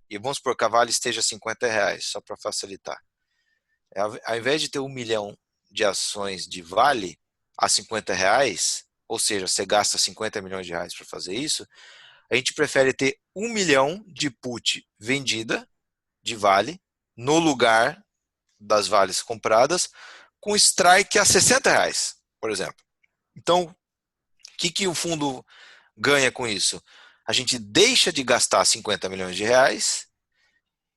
e vamos supor que a Vale esteja R$50, só para facilitar. Ao invés de ter 1 milhão de ações de Vale a R$50, ou seja, você gasta 50 milhões de reais para fazer isso, a gente prefere ter 1 milhão de put vendida de Vale no lugar das Vales compradas com strike a R$60, por exemplo. Então, o que o fundo ganha com isso? A gente deixa de gastar 50 milhões de reais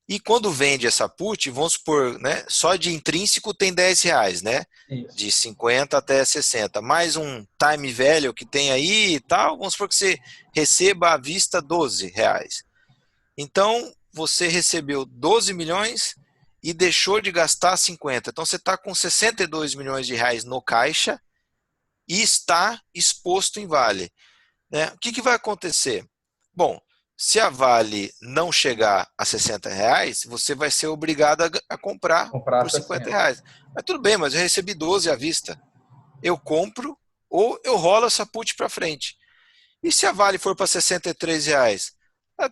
e quando vende essa put, vamos supor, né, só de intrínseco tem R$10, né? Isso. De 50 até 60. Mais um time value que tem aí e tal, vamos supor que você receba à vista R$12. Então, você recebeu 12 milhões e deixou de gastar 50. Então, você está com 62 milhões de reais no caixa e está exposto em Vale. Né? O que vai acontecer? Bom, se a Vale não chegar a R$60, você vai ser obrigado a comprar por R$50. Mas tudo bem, mas eu recebi 12 à vista. Eu compro ou eu rolo essa put para frente. E se a Vale for para R$63?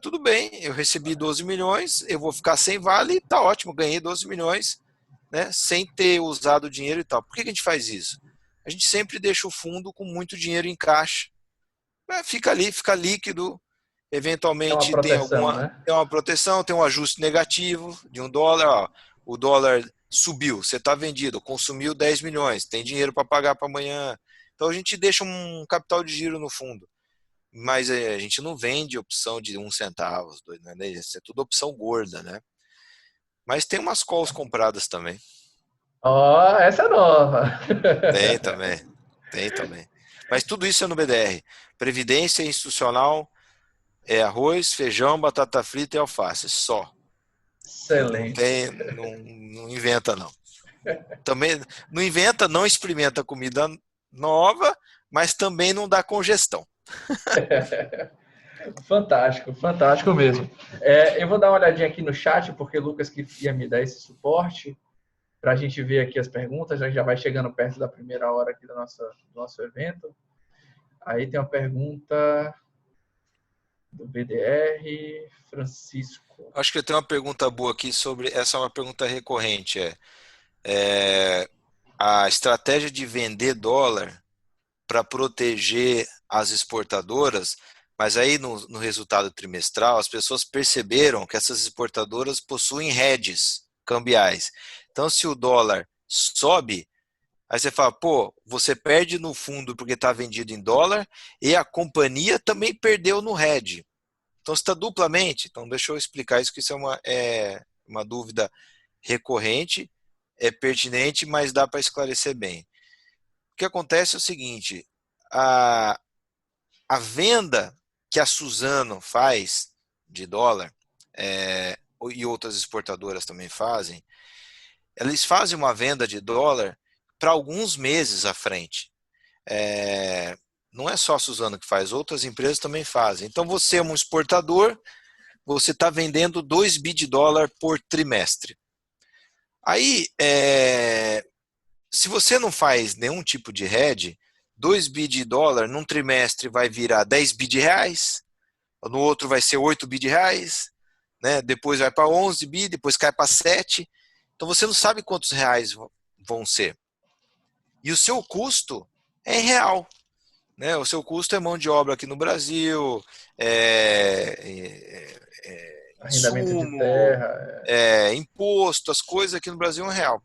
Tudo bem, eu recebi 12 milhões, eu vou ficar sem Vale, tá ótimo, ganhei 12 milhões, né, sem ter usado o dinheiro e tal. Por que a gente faz isso? A gente sempre deixa o fundo com muito dinheiro em caixa. Fica ali, fica líquido, eventualmente tem uma proteção, tem um ajuste negativo de $1, ó, o dólar subiu, você está vendido, consumiu 10 milhões, tem dinheiro para pagar para amanhã. Então a gente deixa um capital de giro no fundo. Mas a gente não vende opção de 1 centavo, né? Isso é tudo opção gorda, né? Mas tem umas calls compradas também. Essa é nova. Tem também. Mas tudo isso é no BDR. Previdência institucional é arroz, feijão, batata frita e alface, só. Excelente. Não inventa, não. Também não inventa, não experimenta comida nova, mas também não dá congestão. Fantástico, fantástico mesmo. Eu vou dar uma olhadinha aqui no chat, porque o Lucas que ia me dar esse suporte, para a gente ver aqui as perguntas, já vai chegando perto da primeira hora aqui do nosso evento. Aí tem uma pergunta... do BDR, Francisco. Acho que eu tenho uma pergunta boa aqui sobre. Essa é uma pergunta recorrente. A estratégia de vender dólar para proteger as exportadoras, mas aí no resultado trimestral as pessoas perceberam que essas exportadoras possuem hedges cambiais. Então, se o dólar sobe, aí você fala, pô, você perde no fundo porque está vendido em dólar e a companhia também perdeu no hedge. Então, você está duplamente. Então, deixa eu explicar isso, que isso é uma dúvida recorrente, é pertinente, mas dá para esclarecer bem. O que acontece é o seguinte, a venda que a Suzano faz de dólar, e outras exportadoras também fazem, eles fazem uma venda de dólar para alguns meses à frente. Não é só a Suzano que faz, outras empresas também fazem. Então você é um exportador, você está vendendo 2 bi de dólar por trimestre. Aí, se você não faz nenhum tipo de hedge, 2 bi de dólar num trimestre vai virar 10 bi de reais, no outro vai ser 8 bi de reais, né? Depois vai para 11 bi, depois cai para 7. Então você não sabe quantos reais vão ser. E o seu custo é em real. Né? O seu custo é mão de obra aqui no Brasil, Arrendamento de insumo, terra. imposto, as coisas aqui no Brasil é um real.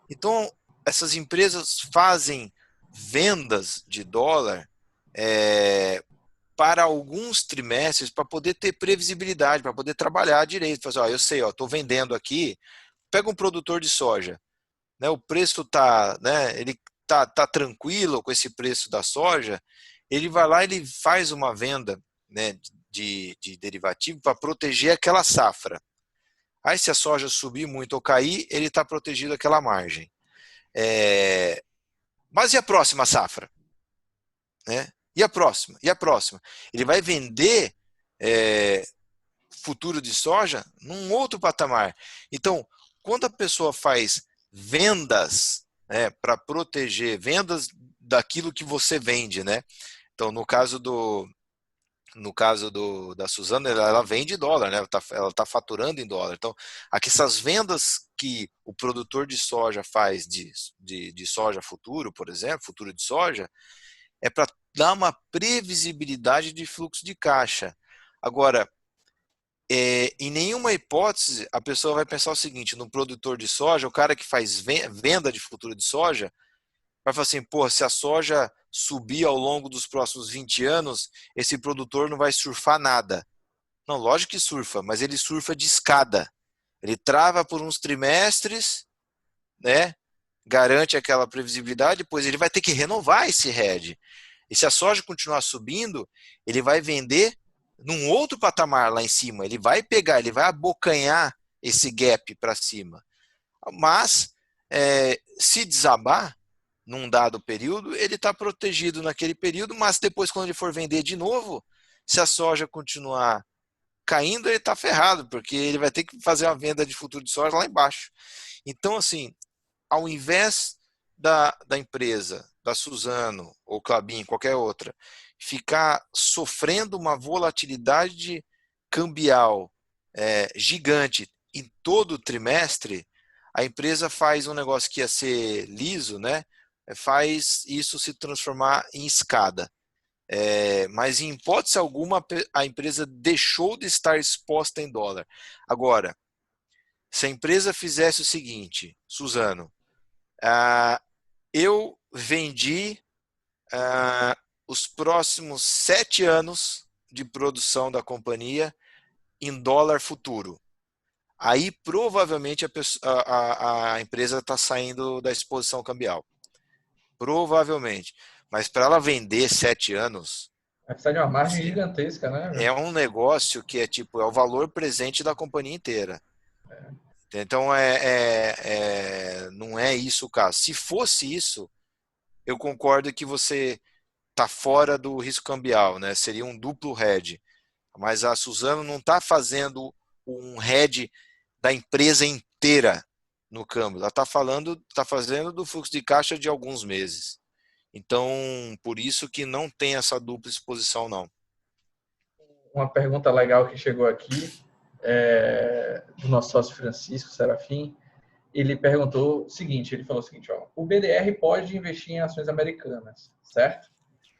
Então, essas empresas fazem vendas de dólar para alguns trimestres para poder ter previsibilidade, para poder trabalhar direito. Fazer, eu sei, estou vendendo aqui. Pega um produtor de soja, né, o preço está, né, ele tá tranquilo com esse preço da soja, ele vai lá e ele faz uma venda, né, de derivativo para proteger aquela safra. Aí se a soja subir muito ou cair, ele está protegido aquela margem. Mas e a próxima safra? Né? E a próxima? E a próxima? Ele vai vender futuro de soja num outro patamar. Então, quando a pessoa faz vendas, né, para proteger, vendas daquilo que você vende, né? Então, no caso da Suzano, ela vende dólar, né? Ela tá faturando em dólar. Então, aqui essas vendas que o produtor de soja faz de soja futuro, por exemplo, futuro de soja, é para dar uma previsibilidade de fluxo de caixa. Agora, em nenhuma hipótese a pessoa vai pensar o seguinte, no produtor de soja, o cara que faz venda de futuro de soja, vai falar assim, pô, se a soja subir ao longo dos próximos 20 anos, esse produtor não vai surfar nada. Não, lógico que surfa, mas ele surfa de escada. Ele trava por uns trimestres, né? Garante aquela previsibilidade, depois ele vai ter que renovar esse hedge. E se a soja continuar subindo, ele vai vender num outro patamar lá em cima. Ele vai pegar, ele vai abocanhar esse gap para cima. Mas, se desabar num dado período, ele está protegido naquele período, mas depois, quando ele for vender de novo, se a soja continuar caindo, ele está ferrado, porque ele vai ter que fazer uma venda de futuro de soja lá embaixo. Então, assim, ao invés da empresa, da Suzano ou Klabin, qualquer outra, ficar sofrendo uma volatilidade cambial gigante em todo o trimestre, a empresa faz um negócio que ia ser liso, né? Faz isso se transformar em escada. Mas em hipótese alguma a empresa deixou de estar exposta em dólar. Agora, se a empresa fizesse o seguinte, Suzano, eu vendi os próximos 7 anos de produção da companhia em dólar futuro. Aí provavelmente a empresa está saindo da exposição cambial. Provavelmente. Mas para ela vender 7 anos, Vai precisar de uma margem assim, gigantesca, né? é um negócio que é o valor presente da companhia inteira. Então não é isso o caso. Se fosse isso, eu concordo que você está fora do risco cambial, né? Seria um duplo hedge. Mas a Suzano não está fazendo um hedge da empresa inteira no câmbio. Ela está fazendo do fluxo de caixa de alguns meses. Então, por isso que não tem essa dupla exposição, não. uma pergunta legal que chegou aqui, do nosso sócio Francisco Serafim. Ele perguntou o seguinte, ele falou o seguinte, ó, o BDR pode investir em ações americanas, certo?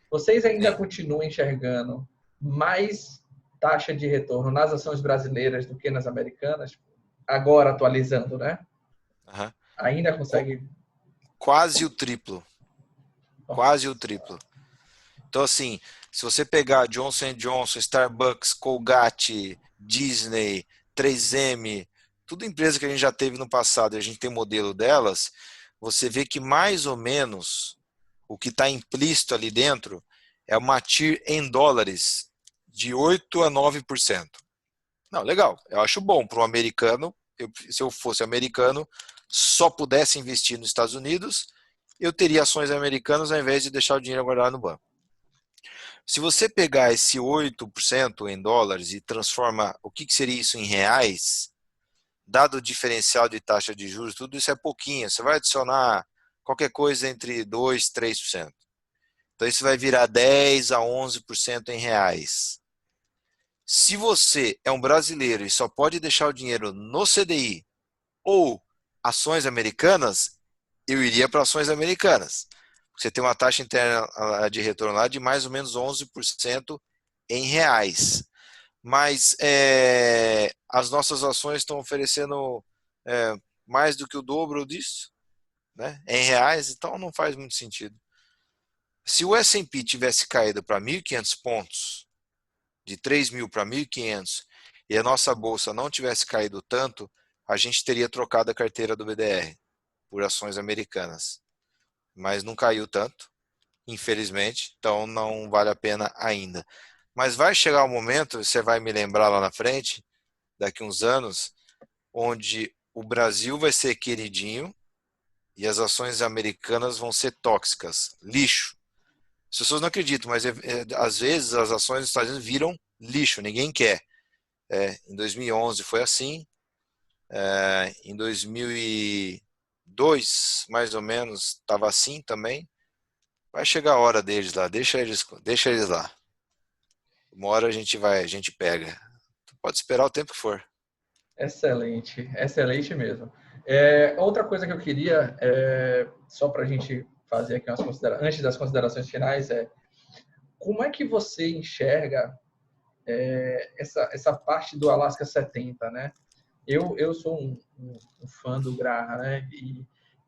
Vocês ainda Sim. continuam enxergando mais taxa de retorno nas ações brasileiras do que nas americanas? Agora atualizando, né? Uhum. Ainda consegue... Quase o triplo. Quase o triplo. Então, assim, se você pegar Johnson & Johnson, Starbucks, Colgate, Disney, 3M, tudo empresa que a gente já teve no passado e a gente tem modelo delas, você vê que mais ou menos o que está implícito ali dentro é uma TIR em dólares de 8 a 9%. Não, legal. Eu acho bom para um americano. Se eu fosse americano, só pudesse investir nos Estados Unidos, eu teria ações americanas ao invés de deixar o dinheiro guardado no banco. Se você pegar esse 8% em dólares e transforma, o que seria isso em reais, dado o diferencial de taxa de juros, tudo isso é pouquinho. Você vai adicionar qualquer coisa entre 2% e 3%. Então isso vai virar 10% a 11% em reais. Se você é um brasileiro e só pode deixar o dinheiro no CDI ou ações americanas, eu iria para ações americanas. Você tem uma taxa interna de retorno lá de mais ou menos 11% em reais. Mas as nossas ações estão oferecendo mais do que o dobro disso, né, em reais, então não faz muito sentido. Se o S&P tivesse caído para 1.500 pontos, de 3.000 para 1.500, e a nossa bolsa não tivesse caído tanto, a gente teria trocado a carteira do BDR por ações americanas. Mas não caiu tanto, infelizmente, então não vale a pena ainda. Mas vai chegar um momento, você vai me lembrar lá na frente, daqui uns anos, onde o Brasil vai ser queridinho e as ações americanas vão ser tóxicas, lixo. As pessoas não acreditam, mas às vezes as ações dos Estados Unidos viram lixo, ninguém quer. Em 2011 foi assim, em 2002, mais ou menos, estava assim também. Vai chegar a hora deles lá, deixa eles lá. Uma hora a gente pega. Pode esperar o tempo que for. Excelente, excelente mesmo. Outra coisa que eu queria, só para a gente fazer aqui antes das considerações finais, como é que você enxerga essa parte do Alasca 70, né? Eu sou um fã do Graham, né?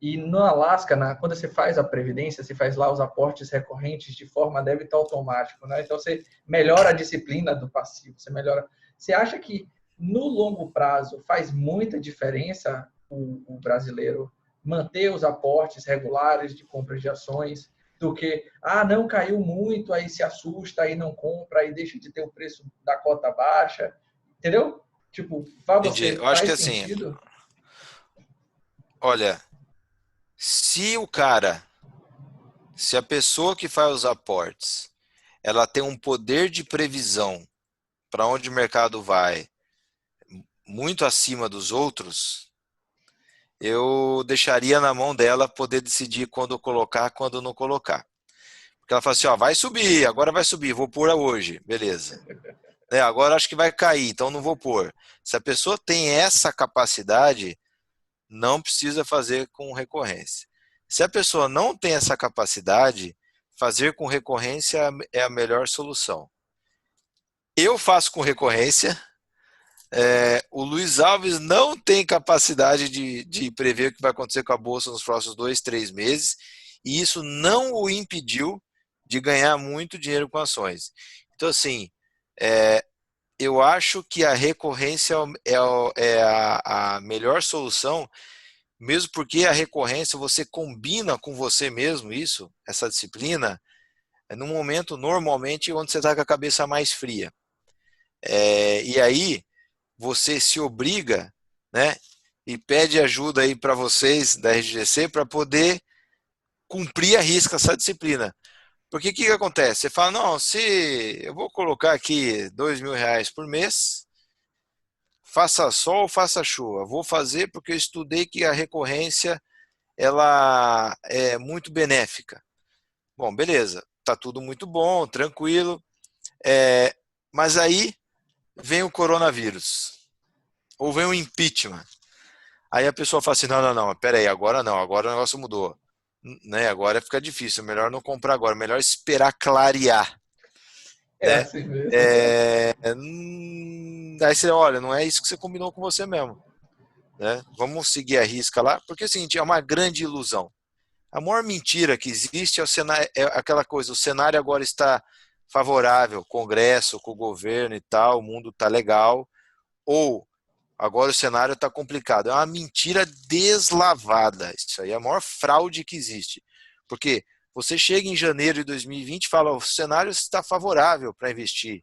E no Alasca, quando você faz a previdência, você faz lá os aportes recorrentes de forma débito automático, né? Então você melhora a disciplina do passivo, você melhora. Você acha que no longo prazo faz muita diferença o brasileiro manter os aportes regulares de compras de ações do que, não caiu muito, aí se assusta, aí não compra, aí deixa de ter o preço da cota baixa, entendeu? Tipo, para Entendi. você Eu acho que faz assim, sentido? olha, se a pessoa que faz os aportes, ela tem um poder de previsão para onde o mercado vai muito acima dos outros, eu deixaria na mão dela poder decidir quando colocar, quando não colocar. Porque ela fala assim, vai subir, agora vai subir, vou pôr hoje, beleza. Agora acho que vai cair, então não vou pôr. Se a pessoa tem essa capacidade, não precisa fazer com recorrência. Se a pessoa não tem essa capacidade, fazer com recorrência é a melhor solução. Eu faço com recorrência. O Luiz Alves não tem capacidade de prever o que vai acontecer com a Bolsa nos próximos 2, 3 meses, e isso não o impediu de ganhar muito dinheiro com ações. Então, assim, eu acho que a recorrência é a melhor solução, mesmo porque a recorrência você combina com você mesmo essa disciplina, num momento normalmente onde você está com a cabeça mais fria. E aí você se obriga, né, e pede ajuda aí para vocês da RGC para poder cumprir a risca essa disciplina. Porque o que acontece? Você fala, não, se eu vou colocar aqui R$ 2.000 por mês, faça sol ou faça chuva, vou fazer porque eu estudei que a recorrência ela é muito benéfica. Bom, beleza, tá tudo muito bom, tranquilo, Mas aí vem o coronavírus, ou vem o impeachment. Aí a pessoa fala assim, não, peraí, agora não, agora o negócio mudou. Né? Agora fica difícil, melhor não comprar agora, melhor esperar clarear. É Né? assim mesmo. Aí você, olha, não é isso que você combinou com você mesmo. Né? Vamos seguir a risca lá, porque é o seguinte, é uma grande ilusão. A maior mentira que existe é, é aquela coisa, o cenário agora está favorável, Congresso, com o governo e tal, o mundo está legal, ou agora o cenário está complicado. É uma mentira deslavada. Isso aí é a maior fraude que existe. Porque você chega em janeiro de 2020 e fala, o cenário está favorável para investir.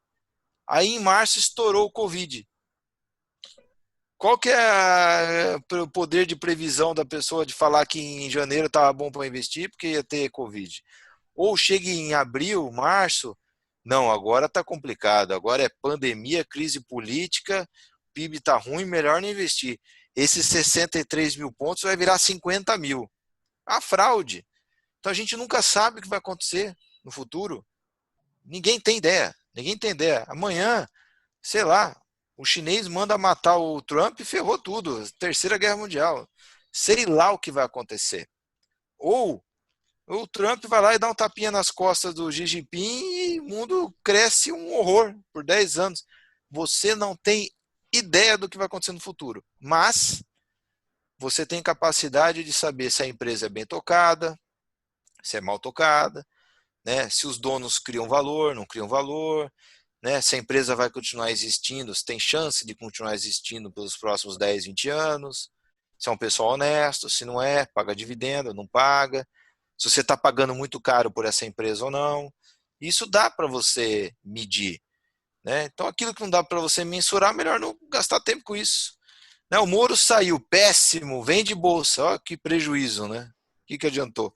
Aí em março estourou o Covid. Qual que é o poder de previsão da pessoa de falar que em janeiro estava bom para investir porque ia ter Covid? Ou chega em abril, março, não, agora está complicado, agora é pandemia, crise política, PIB está ruim, melhor não investir. Esses 63 mil pontos vai virar 50 mil. A fraude. Então a gente nunca sabe o que vai acontecer no futuro. Ninguém tem ideia. Ninguém tem ideia. Amanhã, sei lá, o chinês manda matar o Trump e ferrou tudo. Terceira Guerra Mundial. Sei lá o que vai acontecer. Ou o Trump vai lá e dá um tapinha nas costas do Xi Jinping e o mundo cresce um horror por 10 anos. Você não tem ideia do que vai acontecer no futuro. Mas você tem capacidade de saber se a empresa é bem tocada, se é mal tocada, né? Se os donos criam valor, não criam valor, né? Se a empresa vai continuar existindo, se tem chance de continuar existindo pelos próximos 10, 20 anos, se é um pessoal honesto, se não é, paga dividendo, não paga, se você está pagando muito caro por essa empresa ou não. Isso dá para você medir. Né? Então, aquilo que não dá para você mensurar, melhor não gastar tempo com isso. Né? O Moro saiu péssimo, vende bolsa, ó, que prejuízo, né? O que adiantou?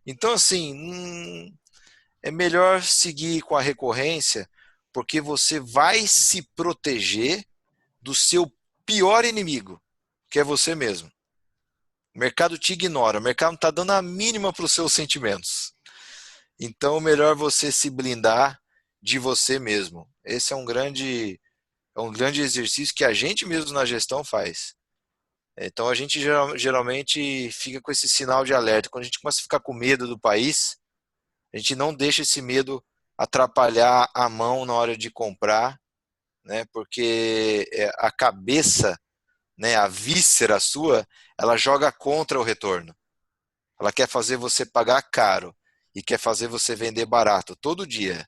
Então, assim, é melhor seguir com a recorrência, porque você vai se proteger do seu pior inimigo, que é você mesmo. O mercado te ignora, o mercado não está dando a mínima para os seus sentimentos. Então, melhor você se blindar de você mesmo. Esse é um grande exercício que a gente mesmo na gestão faz. Então, a gente geralmente fica com esse sinal de alerta. Quando a gente começa a ficar com medo do país, a gente não deixa esse medo atrapalhar a mão na hora de comprar, né? Porque a cabeça, né, a víscera sua, ela joga contra o retorno. Ela quer fazer você pagar caro e quer fazer você vender barato todo dia.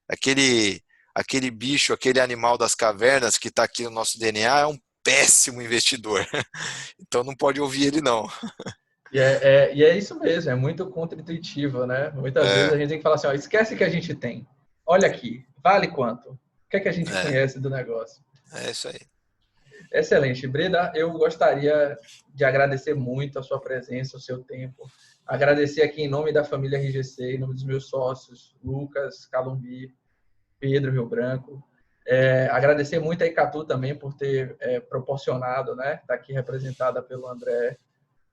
Aquele bicho, aquele animal das cavernas que está aqui no nosso DNA é um péssimo investidor. Então não pode ouvir ele, não. E é isso mesmo, é muito contra-intuitivo, né? Muitas vezes a gente tem que falar assim, ó, esquece que a gente tem. Olha aqui, vale quanto? O que é que a gente conhece do negócio? É isso aí. Excelente. Breda, eu gostaria de agradecer muito a sua presença, o seu tempo. Agradecer aqui em nome da família RGC, em nome dos meus sócios, Lucas, Calumbi, Pedro Rio Branco. Agradecer muito a Icatu também por ter proporcionado, né? Está aqui representada pelo André.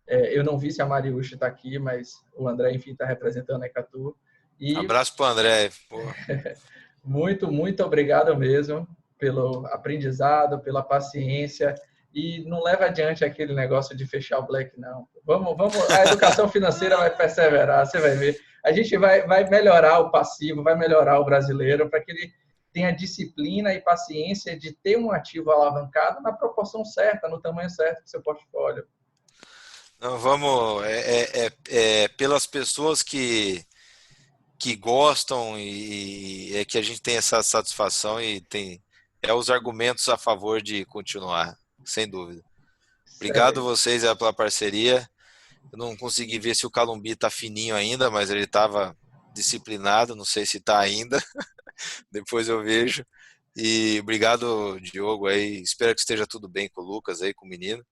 Eu não vi se a Mariucci está aqui, mas o André, enfim, está representando a Icatu. E abraço para o André. muito, muito obrigado mesmo pelo aprendizado, pela paciência. E não leva adiante aquele negócio de fechar o Black, não. Vamos, a educação financeira vai perseverar, você vai ver. A gente vai melhorar o passivo, vai melhorar o brasileiro para que ele tenha disciplina e paciência de ter um ativo alavancado na proporção certa, no tamanho certo do seu portfólio. Não, vamos, pelas pessoas que gostam e é que a gente tem essa satisfação e tem os argumentos a favor de continuar, sem dúvida. Obrigado vocês pela parceria. Eu não consegui ver se o Calumbi está fininho ainda, mas ele estava disciplinado, não sei se está ainda. Depois eu vejo. E obrigado, Diogo, aí. Espero que esteja tudo bem com o Lucas aí, com o menino.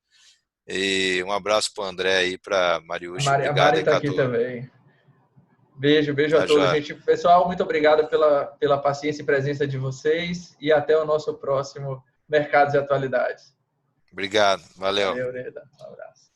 E um abraço para o André aí, para Mariucci. A Mari está aqui também. Beijo a todos, gente. Pessoal, muito obrigado pela paciência e presença de vocês e até o nosso próximo Mercados e Atualidades. Obrigado, valeu. Valeu, Breda. Um abraço.